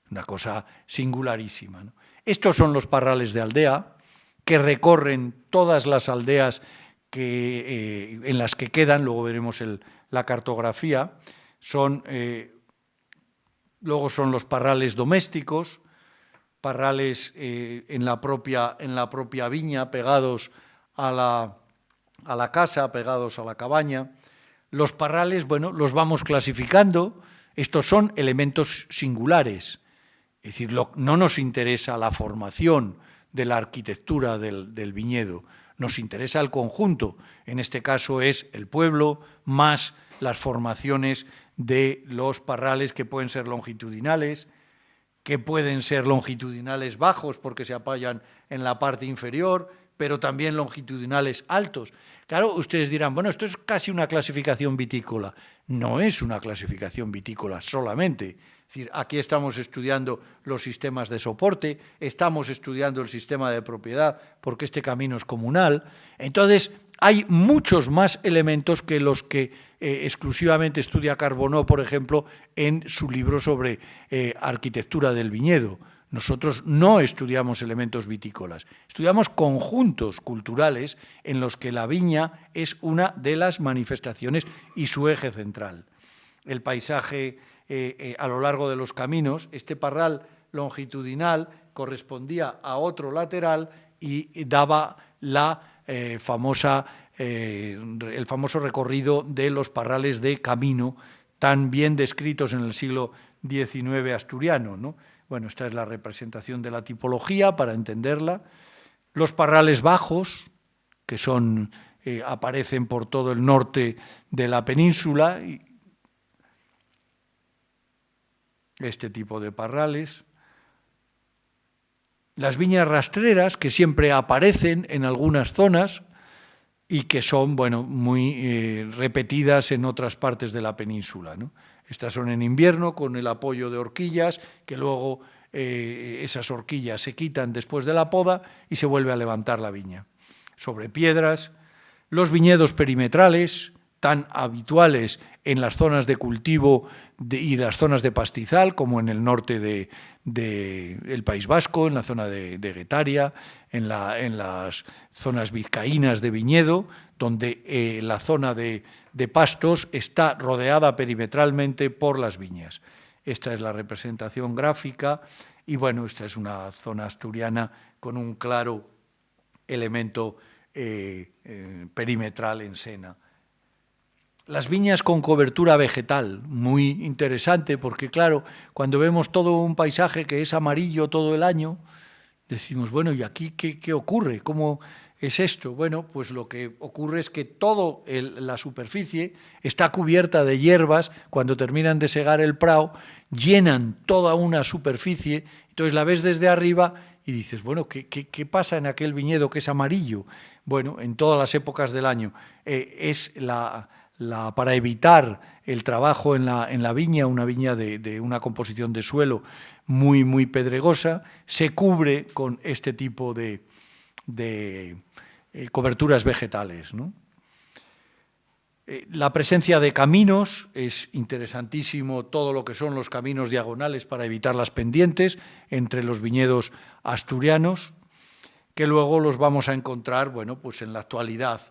Una cosa singularísima, ¿no? Estos son los parrales de aldea, que recorren todas las aldeas en las que quedan. Luego veremos la cartografía. Luego son los parrales domésticos, parrales en la propia viña, pegados a la casa, pegados a la cabaña. Los parrales, bueno, los vamos clasificando. Estos son elementos singulares. Es decir, no nos interesa la formación de la arquitectura del viñedo, nos interesa el conjunto. En este caso es el pueblo más las formaciones de los parrales, que pueden ser longitudinales, que pueden ser longitudinales bajos porque se apoyan en la parte inferior, pero también longitudinales altos. Claro, ustedes dirán, bueno, esto es casi una clasificación vitícola. No es una clasificación vitícola solamente. Es decir, aquí estamos estudiando los sistemas de soporte, estamos estudiando el sistema de propiedad, porque este camino es comunal. Entonces, hay muchos más elementos que los que exclusivamente estudia Carbonneau, por ejemplo, en su libro sobre arquitectura del viñedo. Nosotros no estudiamos elementos vitícolas, estudiamos conjuntos culturales en los que la viña es una de las manifestaciones y su eje central. El paisaje a lo largo de los caminos, este parral longitudinal correspondía a otro lateral y daba el famoso recorrido de los parrales de camino, tan bien descritos en el siglo XIX asturiano, ¿no? Bueno, esta es la representación de la tipología para entenderla. Los parrales bajos, que aparecen por todo el norte de la península, este tipo de parrales. Las viñas rastreras, que siempre aparecen en algunas zonas y que son, bueno, muy repetidas en otras partes de la península, ¿no? Estas son en invierno, con el apoyo de horquillas, que luego esas horquillas se quitan después de la poda y se vuelve a levantar la viña. Sobre piedras, los viñedos perimetrales, tan habituales en las zonas de cultivo y las zonas de pastizal, como en el norte del País Vasco, en la zona de Guetaria, en las zonas vizcaínas de viñedo, donde la zona de pastos está rodeada perimetralmente por las viñas. Esta es la representación gráfica y, bueno, esta es una zona asturiana con un claro elemento perimetral en Sena. Las viñas con cobertura vegetal, muy interesante, porque claro, cuando vemos todo un paisaje que es amarillo todo el año, decimos, bueno, ¿y aquí qué ocurre? ¿Cómo es esto? Bueno, pues lo que ocurre es que toda la superficie está cubierta de hierbas. Cuando terminan de segar el prado, llenan toda una superficie, entonces la ves desde arriba y dices, bueno, ¿qué pasa en aquel viñedo que es amarillo? Bueno, en todas las épocas del año. Para evitar el trabajo en la viña, una viña de una composición de suelo muy, muy pedregosa, se cubre con este tipo de coberturas vegetales, ¿no? La presencia de caminos, es interesantísimo todo lo que son los caminos diagonales para evitar las pendientes entre los viñedos asturianos, que luego los vamos a encontrar, bueno, pues en la actualidad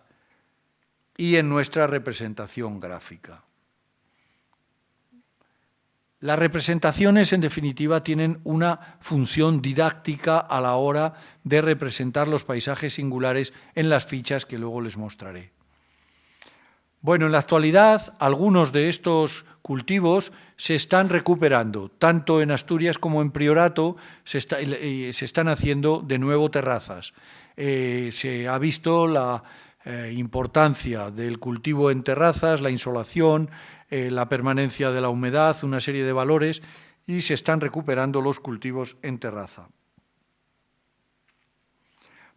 y en nuestra representación gráfica. Las representaciones, en definitiva, tienen una función didáctica a la hora de representar los paisajes singulares en las fichas que luego les mostraré. Bueno, en la actualidad, algunos de estos cultivos se están recuperando, tanto en Asturias como en Priorato se están haciendo de nuevo terrazas. Se ha visto la importancia del cultivo en terrazas, la insolación, la permanencia de la humedad, una serie de valores, y se están recuperando los cultivos en terraza.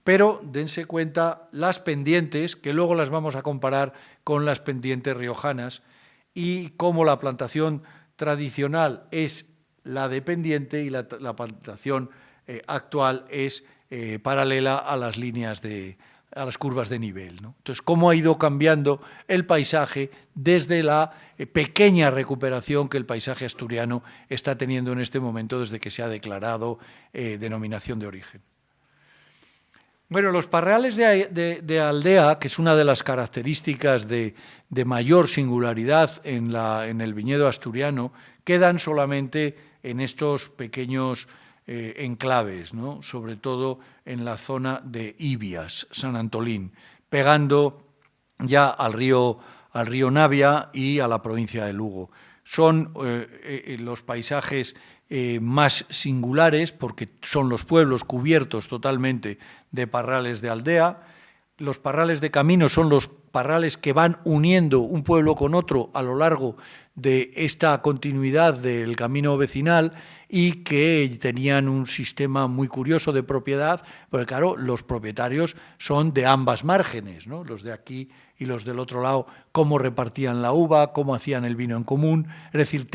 Pero dense cuenta las pendientes, que luego las vamos a comparar con las pendientes riojanas, y cómo la plantación tradicional es la de pendiente y la plantación actual es paralela a las líneas a las curvas de nivel, ¿no? Entonces, cómo ha ido cambiando el paisaje desde la pequeña recuperación que el paisaje asturiano está teniendo en este momento desde que se ha declarado denominación de origen. Bueno, los parrales de aldea, que es una de las características de mayor singularidad en el viñedo asturiano, quedan solamente en estos pequeños enclaves, ¿no? Sobre todo en la zona de Ibias, San Antolín, pegando ya al río Navia y a la provincia de Lugo. Son los paisajes más singulares porque son los pueblos cubiertos totalmente de parrales de aldea. Los parrales de camino son los parrales que van uniendo un pueblo con otro a lo largo de esta continuidad del camino vecinal y que tenían un sistema muy curioso de propiedad, porque claro, los propietarios son de ambas márgenes, ¿no? Los de aquí y los del otro lado, cómo repartían la uva, cómo hacían el vino en común. Es decir,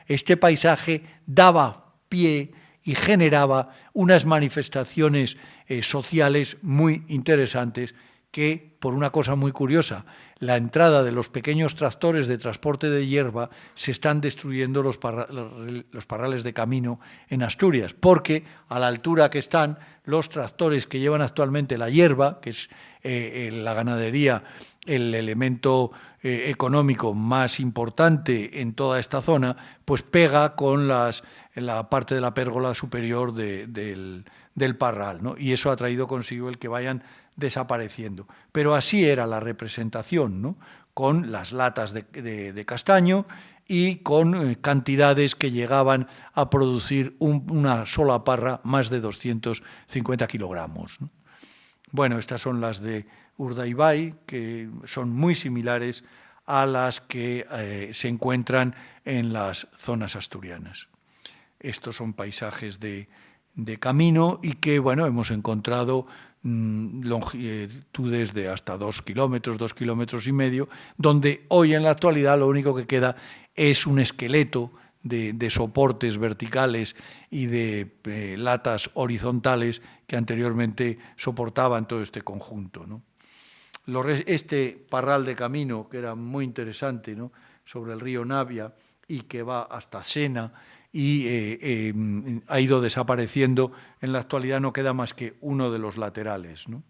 este paisaje daba pie y generaba unas manifestaciones sociales muy interesantes que, por una cosa muy curiosa, la entrada de los pequeños tractores de transporte de hierba, se están destruyendo los parrales de camino en Asturias, porque a la altura que están los tractores que llevan actualmente la hierba, que es la ganadería, el elemento económico más importante en toda esta zona, pues pega con la parte de la pérgola superior del parral, ¿no? Y eso ha traído consigo el que vayan desapareciendo. Pero así era la representación, ¿no? Con las latas de castaño y con cantidades que llegaban a producir una sola parra más de 250 kilogramos, ¿no? Bueno, estas son las de Urdaibai, que son muy similares a las que se encuentran en las zonas asturianas. Estos son paisajes de camino y que, bueno, hemos encontrado longitudes de hasta 2 kilómetros, 2,5 kilómetros, donde hoy en la actualidad lo único que queda es un esqueleto de soportes verticales y de latas horizontales que anteriormente soportaban todo este conjunto, ¿no? Este parral de camino, que era muy interesante, ¿no? Sobre el río Navia y que va hasta Sena y ha ido desapareciendo, en la actualidad no queda más que uno de los laterales, ¿no?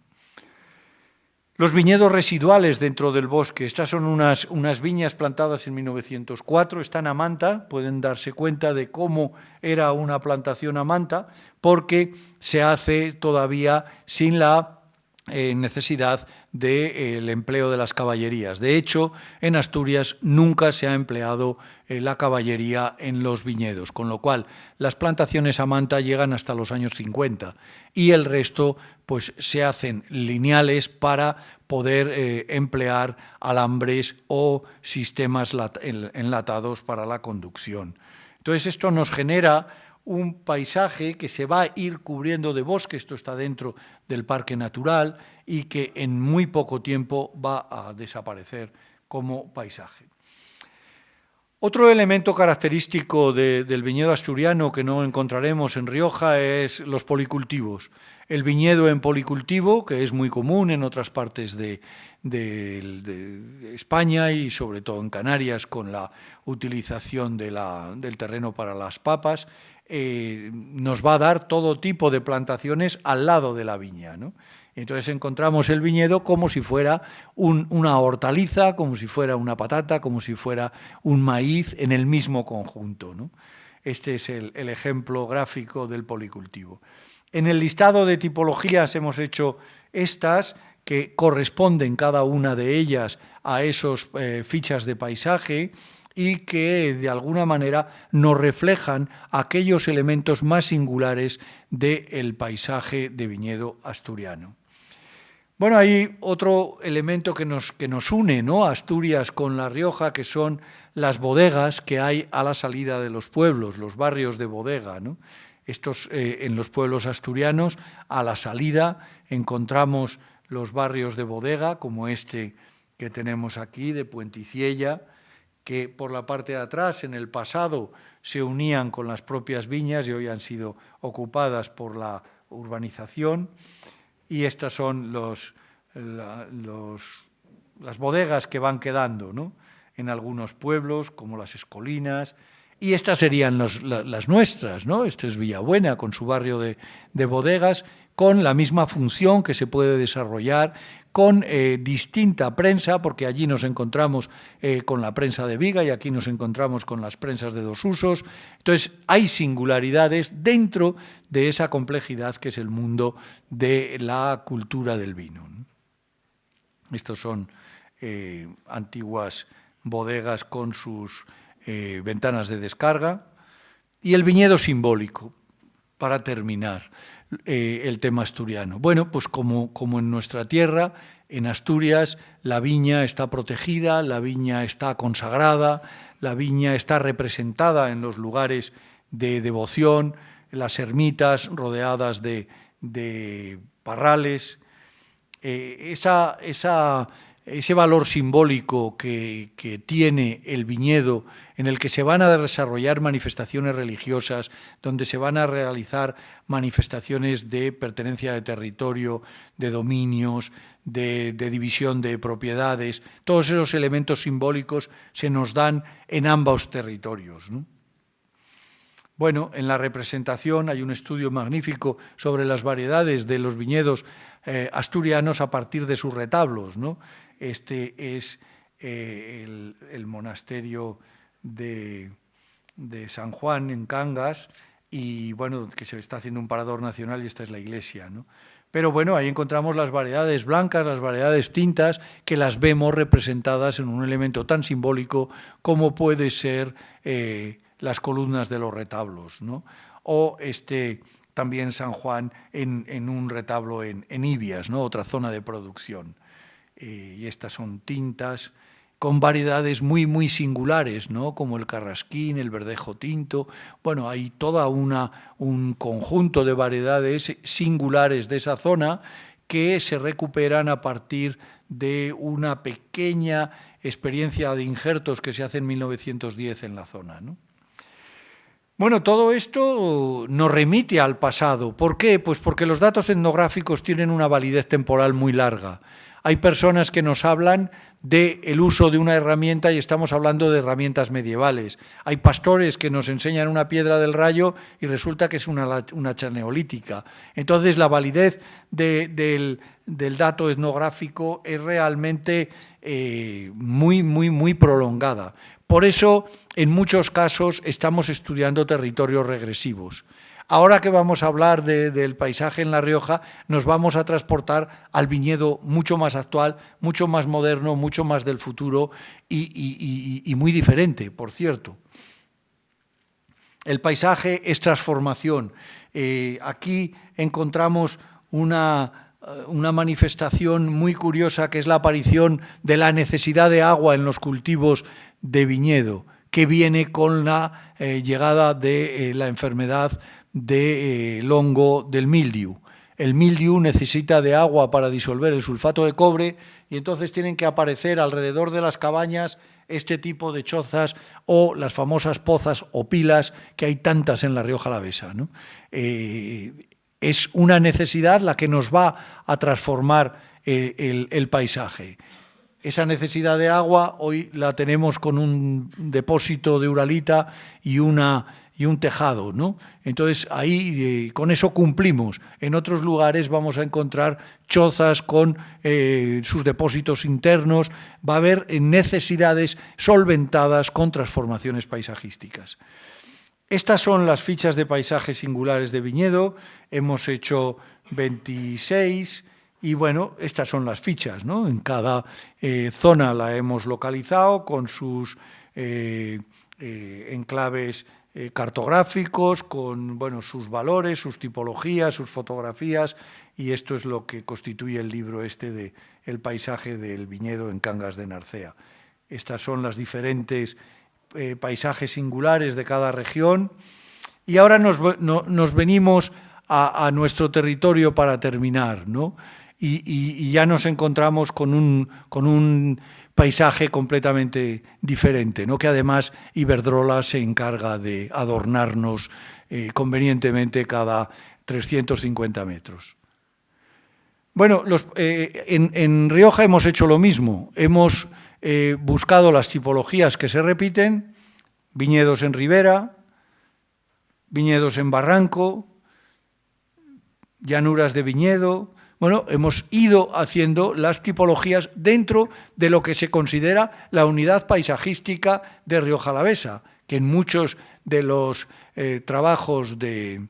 Los viñedos residuales dentro del bosque, estas son unas viñas plantadas en 1904, están a manta, pueden darse cuenta de cómo era una plantación a manta, porque se hace todavía sin la necesidad del empleo de las caballerías. De hecho, en Asturias nunca se ha empleado la caballería en los viñedos, con lo cual las plantaciones a manta llegan hasta los años 50 y el resto pues se hacen lineales para poder emplear alambres o sistemas enlatados para la conducción. Entonces esto nos genera un paisaje que se va a ir cubriendo de bosque, esto está dentro del parque natural y que en muy poco tiempo va a desaparecer como paisaje. Otro elemento característico del viñedo asturiano que no encontraremos en Rioja es los policultivos. El viñedo en policultivo, que es muy común en otras partes de España y sobre todo en Canarias con la utilización del terreno para las papas, nos va a dar todo tipo de plantaciones al lado de la viña, ¿no? Entonces encontramos el viñedo como si fuera una hortaliza, como si fuera una patata, como si fuera un maíz en el mismo conjunto, ¿no? Este es el ejemplo gráfico del policultivo. En el listado de tipologías hemos hecho estas que corresponden cada una de ellas a esos fichas de paisaje y que de alguna manera nos reflejan aquellos elementos más singulares del paisaje de viñedo asturiano. Bueno, hay otro elemento que nos une, ¿no?, a Asturias con La Rioja, que son las bodegas que hay a la salida de los pueblos, los barrios de bodega, ¿no? Estos, en los pueblos asturianos, a la salida encontramos los barrios de bodega, como este que tenemos aquí, de Puenticiella, que por la parte de atrás, en el pasado, se unían con las propias viñas y hoy han sido ocupadas por la urbanización. Y estas son las bodegas que van quedando, ¿no?, en algunos pueblos, como las Escolinas, y estas serían las nuestras, ¿no? Este es Villabuena, con su barrio de bodegas, con la misma función que se puede desarrollar, con distinta prensa, porque allí nos encontramos con la prensa de viga y aquí nos encontramos con las prensas de dos usos. Entonces, hay singularidades dentro de esa complejidad que es el mundo de la cultura del vino. Estos son antiguas bodegas con sus ventanas de descarga y el viñedo simbólico, para terminar el tema asturiano. Bueno, pues como en nuestra tierra, en Asturias, la viña está protegida, la viña está consagrada, la viña está representada en los lugares de devoción, las ermitas rodeadas de parrales. Ese valor simbólico que tiene el viñedo, en el que se van a desarrollar manifestaciones religiosas, donde se van a realizar manifestaciones de pertenencia de territorio, de dominios, de división de propiedades, todos esos elementos simbólicos se nos dan en ambos territorios, ¿no? Bueno, en la representación hay un estudio magnífico sobre las variedades de los viñedos asturianos a partir de sus retablos, ¿no? Este es el monasterio de San Juan en Cangas y, bueno, que se está haciendo un parador nacional y esta es la iglesia, ¿no? Pero, bueno, ahí encontramos las variedades blancas, las variedades tintas, que las vemos representadas en un elemento tan simbólico como puede ser las columnas de los retablos, ¿no? O también San Juan en un retablo en Ibias, ¿no?, otra zona de producción. Y estas son tintas con variedades muy, muy singulares, ¿no?, como el carrasquín, el verdejo tinto. Bueno, hay toda un conjunto de variedades singulares de esa zona que se recuperan a partir de una pequeña experiencia de injertos que se hace en 1910 en la zona, ¿no? Bueno, todo esto nos remite al pasado. ¿Por qué? Pues porque los datos etnográficos tienen una validez temporal muy larga. Hay personas que nos hablan del uso de una herramienta y estamos hablando de herramientas medievales. Hay pastores que nos enseñan una piedra del Rayo y resulta que es una hacha neolítica. Entonces, la validez del dato etnográfico es realmente muy, muy, muy prolongada. Por eso, en muchos casos, estamos estudiando territorios regresivos. Ahora que vamos a hablar del paisaje en La Rioja, nos vamos a transportar al viñedo mucho más actual, mucho más moderno, mucho más del futuro y muy diferente, por cierto. El paisaje es transformación. Aquí encontramos una manifestación muy curiosa, que es la aparición de la necesidad de agua en los cultivos de viñedo, que viene con la llegada de la enfermedad del hongo del mildiu. El mildiu necesita de agua para disolver el sulfato de cobre y entonces tienen que aparecer alrededor de las cabañas este tipo de chozas o las famosas pozas o pilas que hay tantas en la Rioja Alavesa, ¿no? Es una necesidad la que nos va a transformar el paisaje. Esa necesidad de agua hoy la tenemos con un depósito de Uralita y un tejado, ¿no? Entonces ahí con eso cumplimos. En otros lugares vamos a encontrar chozas con sus depósitos internos, va a haber necesidades solventadas con transformaciones paisajísticas. Estas son las fichas de paisajes singulares de viñedo, hemos hecho 26 y bueno, estas son las fichas, ¿no? En cada zona la hemos localizado con sus enclaves cartográficos, con bueno, sus valores, sus tipologías, sus fotografías, y esto es lo que constituye el libro este de El paisaje del viñedo en Cangas de Narcea. Estas son las diferentes paisajes singulares de cada región, y ahora nos venimos a nuestro territorio para terminar, ¿no? Y ya nos encontramos con un paisaje completamente diferente, ¿no? Que además Iberdrola se encarga de adornarnos convenientemente cada 350 metros. Bueno, en Rioja hemos hecho lo mismo, hemos buscado las tipologías que se repiten, viñedos en ribera, viñedos en barranco, llanuras de viñedo. Bueno, hemos ido haciendo las tipologías dentro de lo que se considera la unidad paisajística de Rioja Alavesa, que en muchos de los trabajos de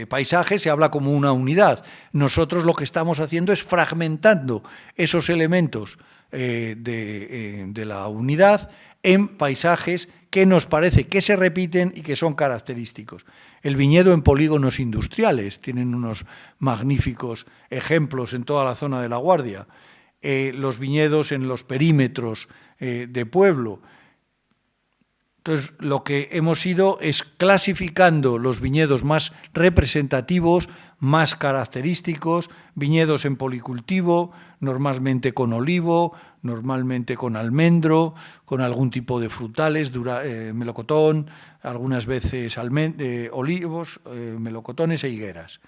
paisaje se habla como una unidad. Nosotros lo que estamos haciendo es fragmentando esos elementos de la unidad en paisajes que nos parece que se repiten y que son característicos. El viñedo en polígonos industriales, tienen unos magníficos ejemplos en toda la zona de La Guardia. Los viñedos en los perímetros de pueblo. Entonces, lo que hemos ido es clasificando los viñedos más representativos, más característicos, viñedos en policultivo, normalmente con olivo, normalmente con almendro, con algún tipo de frutales, melocotón, algunas veces olivos, melocotones e higueras.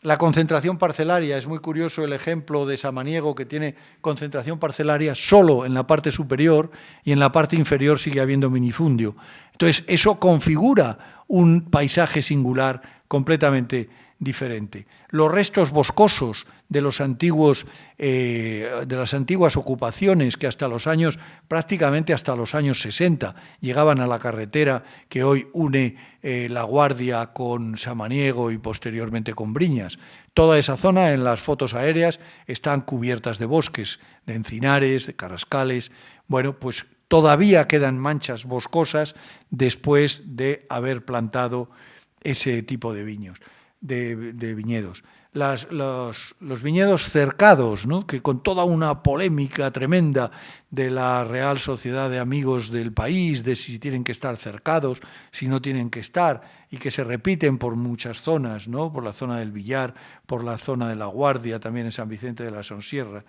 La concentración parcelaria, es muy curioso el ejemplo de Samaniego, que tiene concentración parcelaria solo en la parte superior y en la parte inferior sigue habiendo minifundio. Entonces, eso configura un paisaje singular completamente diferente. Los restos boscosos de las antiguas ocupaciones que prácticamente hasta los años 60 llegaban a la carretera que hoy une La Guardia con Samaniego y posteriormente con Briñas. Toda esa zona en las fotos aéreas están cubiertas de bosques, de encinares, de carrascales. Bueno, pues todavía quedan manchas boscosas después de haber plantado ese tipo de viñedos. Los viñedos cercados, ¿no? Que con toda una polémica tremenda de la Real Sociedad de Amigos del País, de si tienen que estar cercados, si no tienen que estar, y que se repiten por muchas zonas, ¿no? Por la zona del Villar, por la zona de La Guardia, también en San Vicente de la Sonsierra.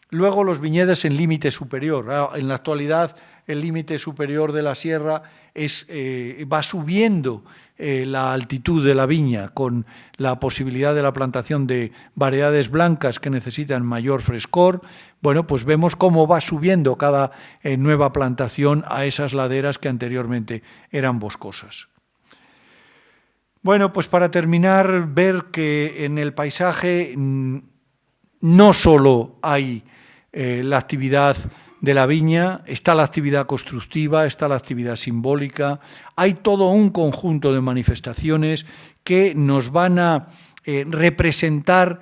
Luego los viñedos en límite superior. En la actualidad el límite superior de la sierra va subiendo la altitud de la viña con la posibilidad de la plantación de variedades blancas que necesitan mayor frescor. Bueno, pues vemos cómo va subiendo cada nueva plantación a esas laderas que anteriormente eran boscosas. Bueno, pues para terminar, ver que en el paisaje no solo hay la actividad de la viña, está la actividad constructiva, está la actividad simbólica, hay todo un conjunto de manifestaciones que nos van a representar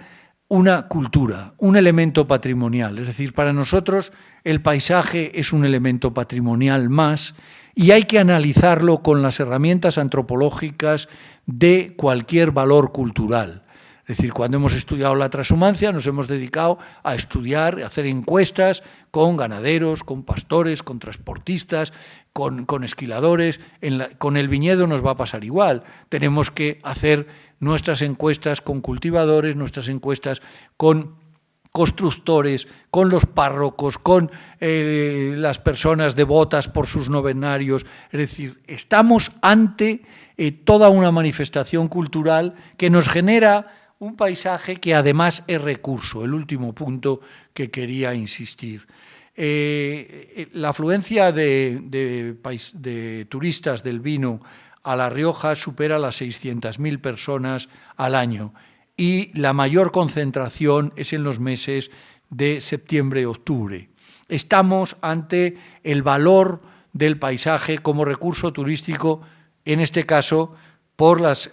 una cultura, un elemento patrimonial. Es decir, para nosotros el paisaje es un elemento patrimonial más y hay que analizarlo con las herramientas antropológicas de cualquier valor cultural. Es decir, cuando hemos estudiado la transhumancia nos hemos dedicado a estudiar, a hacer encuestas con ganaderos, con pastores, con transportistas, con esquiladores. Con el viñedo nos va a pasar igual. Tenemos que hacer nuestras encuestas con cultivadores, nuestras encuestas con constructores, con los párrocos, con las personas devotas por sus novenarios. Es decir, estamos ante toda una manifestación cultural que nos genera un paisaje que además es recurso, el último punto que quería insistir. La afluencia de turistas del vino a La Rioja supera las 600.000 personas al año y la mayor concentración es en los meses de septiembre y octubre. Estamos ante el valor del paisaje como recurso turístico, en este caso por las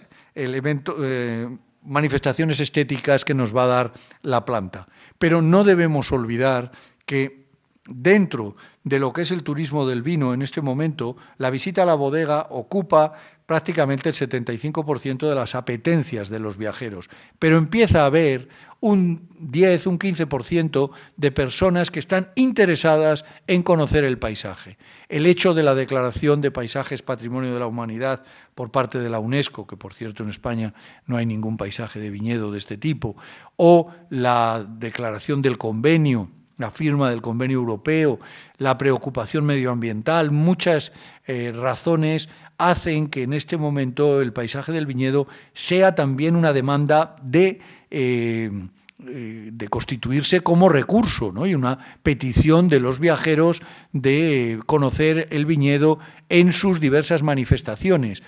manifestaciones estéticas que nos va a dar la planta. Pero no debemos olvidar que dentro de lo que es el turismo del vino en este momento, la visita a la bodega ocupa prácticamente el 75% de las apetencias de los viajeros, pero empieza a haber un 10, un 15% de personas que están interesadas en conocer el paisaje. El hecho de la declaración de paisajes Patrimonio de la Humanidad por parte de la UNESCO, que por cierto en España no hay ningún paisaje de viñedo de este tipo, o la declaración del convenio, la firma del convenio europeo, la preocupación medioambiental, muchas razones hacen que en este momento el paisaje del viñedo sea también una demanda de constituirse como recurso, ¿no? Y una petición de los viajeros de conocer el viñedo en sus diversas manifestaciones.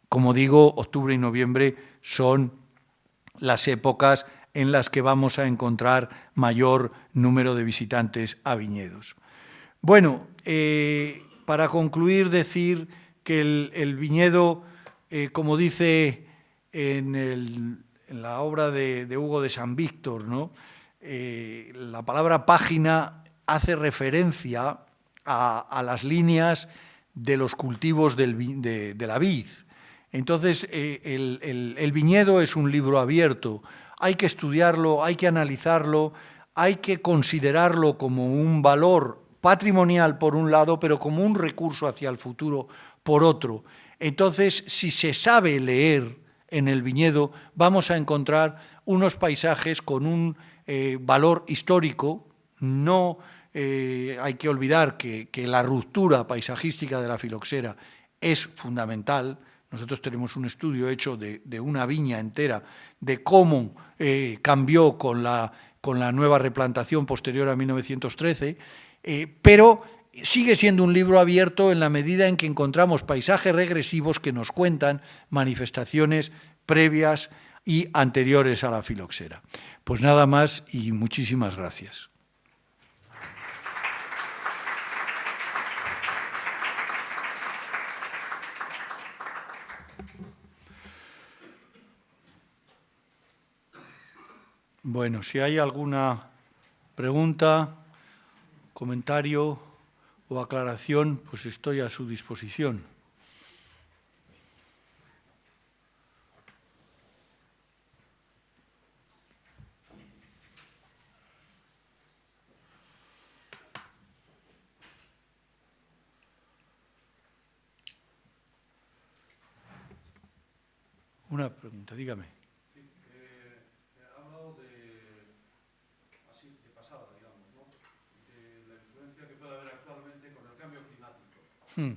Como digo, octubre y noviembre son las épocas en las que vamos a encontrar mayor número de visitantes a viñedos. Bueno, para concluir, decir que el viñedo, como dice en la obra de Hugo de San Víctor, ¿no? La palabra página hace referencia a las líneas de los cultivos de la vid. Entonces, el viñedo es un libro abierto. Hay que estudiarlo, hay que analizarlo, hay que considerarlo como un valor patrimonial por un lado, pero como un recurso hacia el futuro por otro. Entonces, si se sabe leer en el viñedo, vamos a encontrar unos paisajes con un valor histórico. No hay que olvidar que la ruptura paisajística de la filoxera es fundamental. Nosotros tenemos un estudio hecho de una viña entera, de cómo cambió con la nueva replantación posterior a 1913, pero sigue siendo un libro abierto en la medida en que encontramos paisajes regresivos que nos cuentan manifestaciones previas y anteriores a la filoxera. Pues nada más y muchísimas gracias. Bueno, si hay alguna pregunta, comentario o aclaración, pues estoy a su disposición. Una pregunta, dígame. Que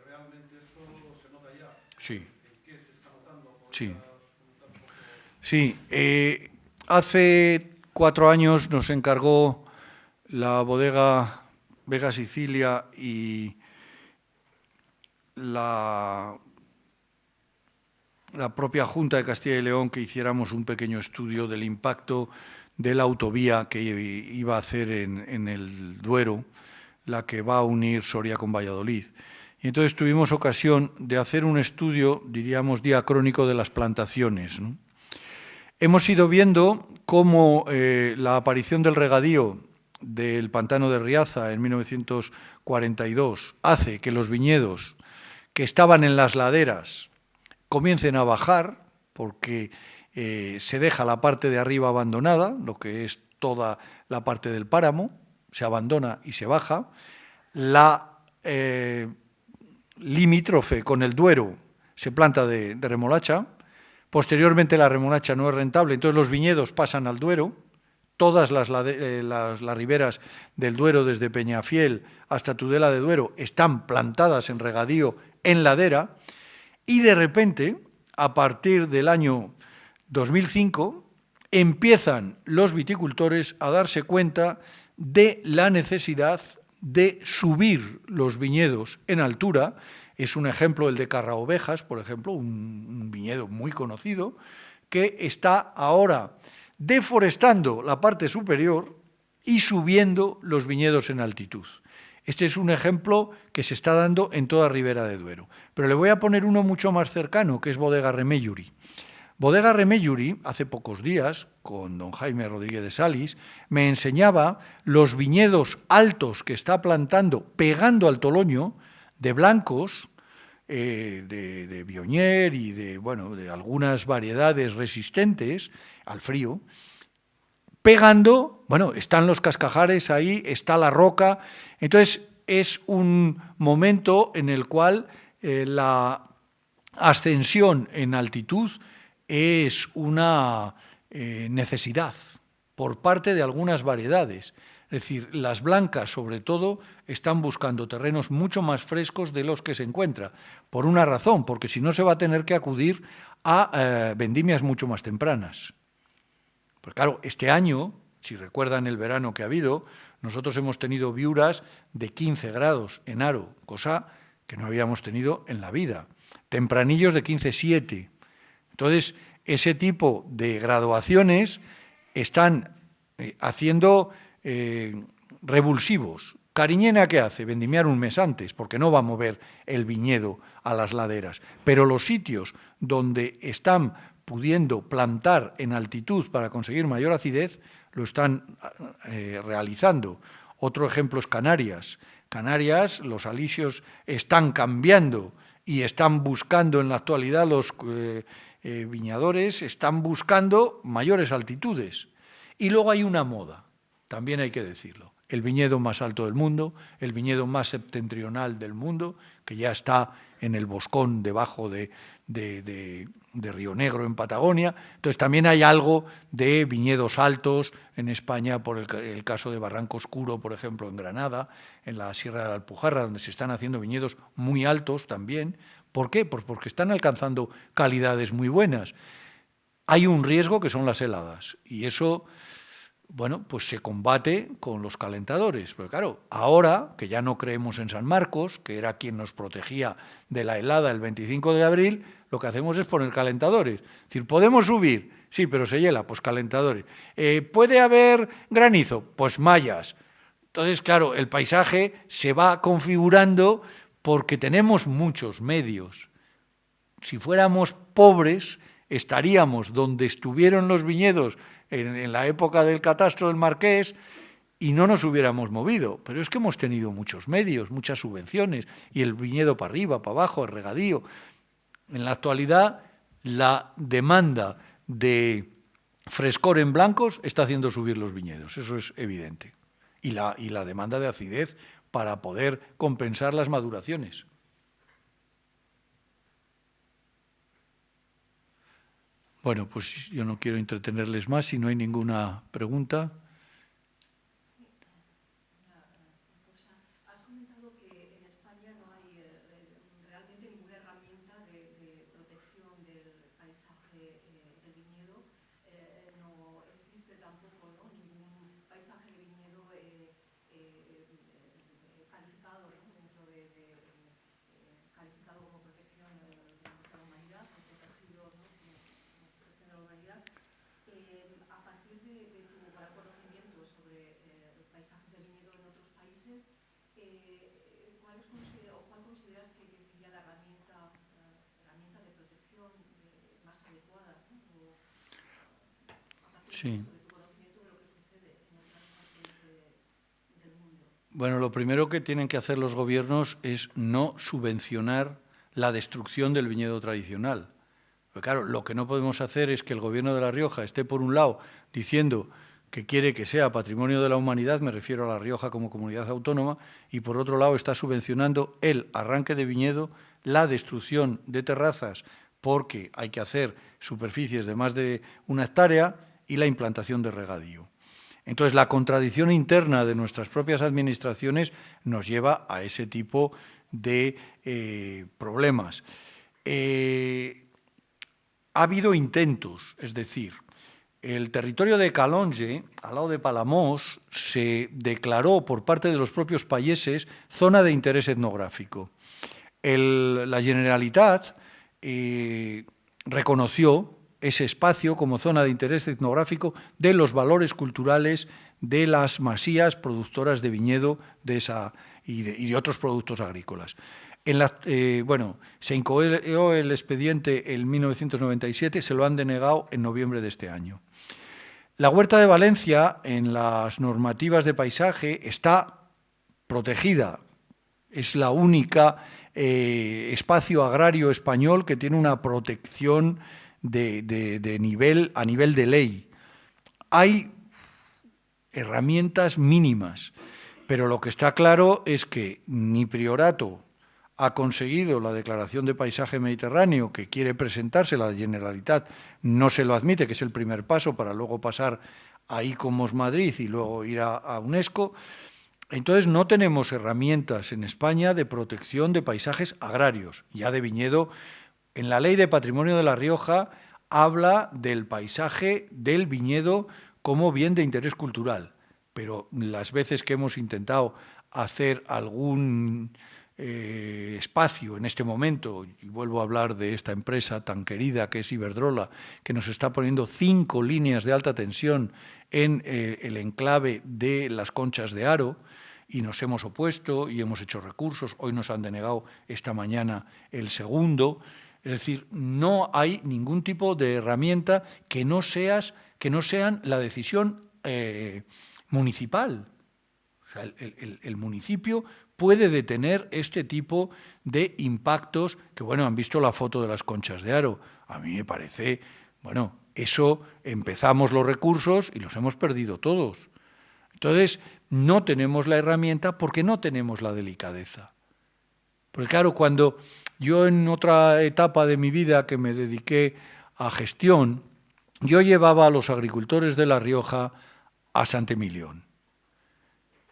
realmente esto se nota ya. Sí. ¿Qué se está notando? Sí. Hace 4 años nos encargó la bodega Vega Sicilia y la propia Junta de Castilla y León que hiciéramos un pequeño estudio del impacto de la autovía que iba a hacer en el Duero, la que va a unir Soria con Valladolid. Y entonces tuvimos ocasión de hacer un estudio, diríamos, diacrónico de las plantaciones, ¿no? Hemos ido viendo cómo la aparición del regadío del pantano de Riaza en 1942 hace que los viñedos que estaban en las laderas comiencen a bajar, porque se deja la parte de arriba abandonada, lo que es toda la parte del páramo, se abandona y se baja. La limítrofe con el Duero se planta de remolacha. Posteriormente la remolacha no es rentable, entonces los viñedos pasan al Duero. todas las riberas del Duero, desde Peñafiel hasta Tudela de Duero, están plantadas en regadío en ladera, y de repente, a partir del año 2005, empiezan los viticultores a darse cuenta de la necesidad de subir los viñedos en altura. Es un ejemplo el de Carraovejas, por ejemplo, un viñedo muy conocido, que está ahora deforestando la parte superior y subiendo los viñedos en altitud. Este es un ejemplo que se está dando en toda Ribera de Duero. Pero le voy a poner uno mucho más cercano, que es Bodega Remelluri. Bodega Remelluri, hace pocos días, con don Jaime Rodríguez de Salis, me enseñaba los viñedos altos que está plantando, pegando al Toloño, de blancos, de Viognier y de algunas variedades resistentes al frío, pegando, están los cascajares ahí, está la roca. Entonces es un momento en el cual la ascensión en altitud es una necesidad por parte de algunas variedades. Es decir, las blancas, sobre todo, están buscando terrenos mucho más frescos de los que se encuentra, por una razón, porque si no se va a tener que acudir a vendimias mucho más tempranas. Pues claro, este año, si recuerdan el verano que ha habido, nosotros hemos tenido viuras de 15 grados en Haro, cosa que no habíamos tenido en la vida. Tempranillos de 15,7. Entonces, ese tipo de graduaciones están haciendo revulsivos. Cariñena, ¿qué hace? Vendimiar un mes antes, porque no va a mover el viñedo a las laderas. Pero los sitios donde están pudiendo plantar en altitud para conseguir mayor acidez, lo están realizando. Otro ejemplo es Canarias. Canarias, los alisios están cambiando y están buscando en la actualidad los viñadores, están buscando mayores altitudes. Y luego hay una moda, también hay que decirlo, el viñedo más alto del mundo, el viñedo más septentrional del mundo, que ya está en el Boscón debajo de Río Negro, en Patagonia. Entonces también hay algo de viñedos altos en España, por el caso de Barranco Oscuro, por ejemplo, en Granada, en la Sierra de la Alpujarra, donde se están haciendo viñedos muy altos también. ¿Por qué? Pues porque están alcanzando calidades muy buenas. Hay un riesgo que son las heladas, y eso, pues se combate con los calentadores. Pero claro, ahora que ya no creemos en San Marcos, que era quien nos protegía de la helada el 25 de abril, lo que hacemos es poner calentadores. Es decir, ¿podemos subir? Sí, pero se hiela, pues calentadores. ¿Puede haber granizo? Pues mallas. Entonces, claro, el paisaje se va configurando porque tenemos muchos medios. Si fuéramos pobres, estaríamos donde estuvieron los viñedos en la época del catastro del Marqués y no nos hubiéramos movido. Pero es que hemos tenido muchos medios, muchas subvenciones, y el viñedo para arriba, para abajo, el regadío. En la actualidad, la demanda de frescor en blancos está haciendo subir los viñedos, eso es evidente. Y la demanda de acidez para poder compensar las maduraciones. Bueno, pues yo no quiero entretenerles más, si no hay ninguna pregunta. Has comentado que en España no hay realmente ninguna herramienta de protección del paisaje del viñedo. No existe tampoco ningún paisaje de viñedo calificado, dentro calificado como protección de la humanidad, protegido de la humanidad. A partir de tu gran conocimiento sobre paisajes de viñedo en otros países, ¿cuál consideras que sería la herramienta de protección más adecuada? ¿No? A partir de tu conocimiento de lo que sucede en otras partes del mundo. Bueno, lo primero que tienen que hacer los gobiernos es no subvencionar la destrucción del viñedo tradicional. Pero claro, lo que no podemos hacer es que el gobierno de La Rioja esté, por un lado, diciendo que quiere que sea patrimonio de la humanidad, me refiero a La Rioja como comunidad autónoma, y por otro lado está subvencionando el arranque de viñedo, la destrucción de terrazas, porque hay que hacer superficies de más de 1 hectárea, y la implantación de regadío. Entonces, la contradicción interna de nuestras propias administraciones nos lleva a ese tipo de problemas. Ha habido intentos, es decir, el territorio de Calonge, al lado de Palamós, se declaró por parte de los propios payeses zona de interés etnográfico. La Generalitat reconoció ese espacio como zona de interés etnográfico de los valores culturales de las masías productoras de viñedo y de otros productos agrícolas. Se incoó el expediente en 1997, se lo han denegado en noviembre de este año. La Huerta de Valencia, en las normativas de paisaje, está protegida. Es la única espacio agrario español que tiene una protección a nivel de ley. Hay herramientas mínimas, pero lo que está claro es que ni Priorato ha conseguido la declaración de paisaje mediterráneo que quiere presentarse, la Generalitat no se lo admite, que es el primer paso para luego pasar a ICOMOS Madrid y luego ir a UNESCO. Entonces no tenemos herramientas en España de protección de paisajes agrarios, ya de viñedo. En la Ley de Patrimonio de La Rioja habla del paisaje del viñedo como bien de interés cultural, pero las veces que hemos intentado hacer algún espacio en este momento, y vuelvo a hablar de esta empresa tan querida que es Iberdrola, que nos está poniendo 5 líneas de alta tensión en el enclave de las Conchas de Haro, y nos hemos opuesto y hemos hecho recursos, hoy nos han denegado esta mañana el segundo. Es decir, no hay ningún tipo de herramienta que no sean la decisión municipal. O sea, el municipio puede detener este tipo de impactos que, bueno, han visto la foto de las Conchas de Haro. A mí me parece, bueno, eso empezamos los recursos y los hemos perdido todos. Entonces, no tenemos la herramienta porque no tenemos la delicadeza. Porque claro, cuando yo en otra etapa de mi vida que me dediqué a gestión, yo llevaba a los agricultores de La Rioja a Sant'Emilión.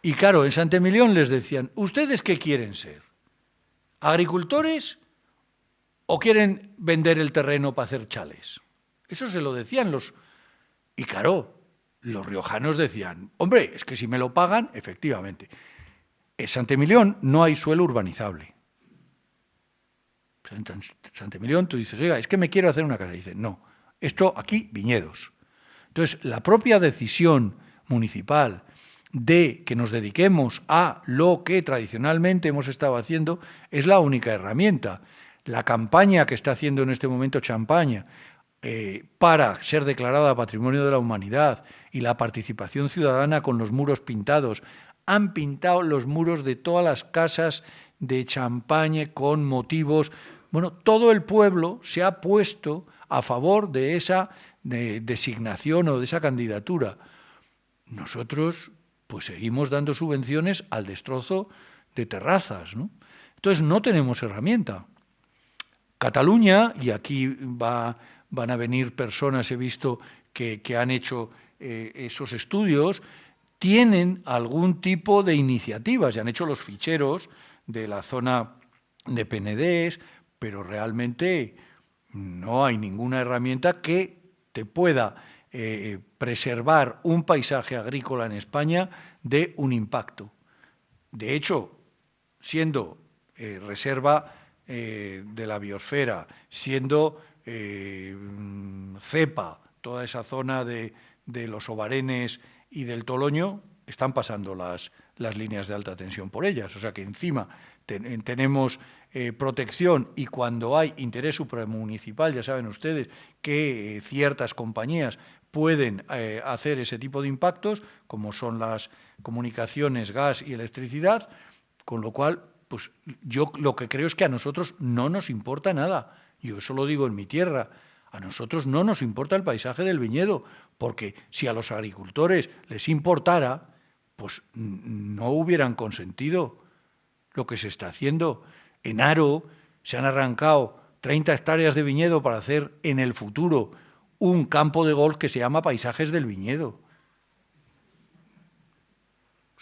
Y claro, en Sant'Emilión les decían, ¿ustedes qué quieren ser? ¿Agricultores o quieren vender el terreno para hacer chales? Eso se lo decían los... Y claro, los riojanos decían, hombre, es que si me lo pagan, efectivamente. En Sant'Emilión no hay suelo urbanizable. En Sant'Emilión tú dices, oiga, es que me quiero hacer una casa. Y dicen, no, esto aquí, viñedos. Entonces, la propia decisión municipal de que nos dediquemos a lo que tradicionalmente hemos estado haciendo es la única herramienta. La campaña que está haciendo en este momento Champaña para ser declarada Patrimonio de la Humanidad y la participación ciudadana con los muros pintados. Han pintado los muros de todas las casas de Champaña con motivos. Bueno, todo el pueblo se ha puesto a favor de esa designación o de esa candidatura. Nosotros pues seguimos dando subvenciones al destrozo de terrazas, ¿no? Entonces no tenemos herramienta. Cataluña, y aquí van a venir personas, he visto, que han hecho esos estudios, tienen algún tipo de iniciativas, y han hecho los ficheros de la zona de Penedès, pero realmente no hay ninguna herramienta que te pueda preservar un paisaje agrícola en España de un impacto. De hecho, siendo reserva de la biosfera, siendo cepa, toda esa zona de los Obarenes y del Toloño, están pasando las líneas de alta tensión por ellas. O sea que encima tenemos protección, y cuando hay interés supramunicipal, ya saben ustedes que ciertas compañías pueden hacer ese tipo de impactos, como son las comunicaciones, gas y electricidad, con lo cual, pues yo lo que creo es que a nosotros no nos importa nada. Yo eso lo digo en mi tierra. A nosotros no nos importa el paisaje del viñedo, porque si a los agricultores les importara, pues no hubieran consentido lo que se está haciendo. En Haro se han arrancado 30 hectáreas de viñedo para hacer en el futuro un campo de golf que se llama Paisajes del Viñedo.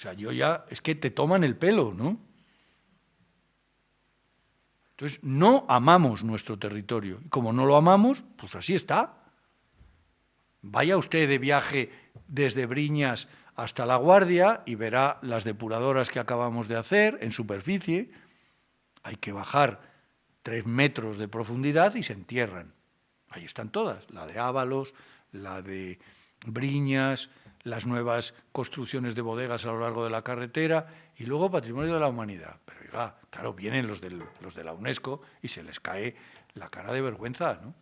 sea, yo ya, es que te toman el pelo, ¿no? Entonces, no amamos nuestro territorio. Y como no lo amamos, pues así está. Vaya usted de viaje desde Briñas hasta La Guardia y verá las depuradoras que acabamos de hacer en superficie. Hay que bajar 3 metros de profundidad y se entierran. Ahí están todas, la de Ábalos, la de Briñas, las nuevas construcciones de bodegas a lo largo de la carretera y luego Patrimonio de la Humanidad. Pero oiga, claro, vienen los de la UNESCO y se les cae la cara de vergüenza, ¿no?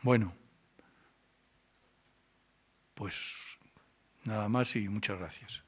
Bueno, pues nada más y muchas gracias.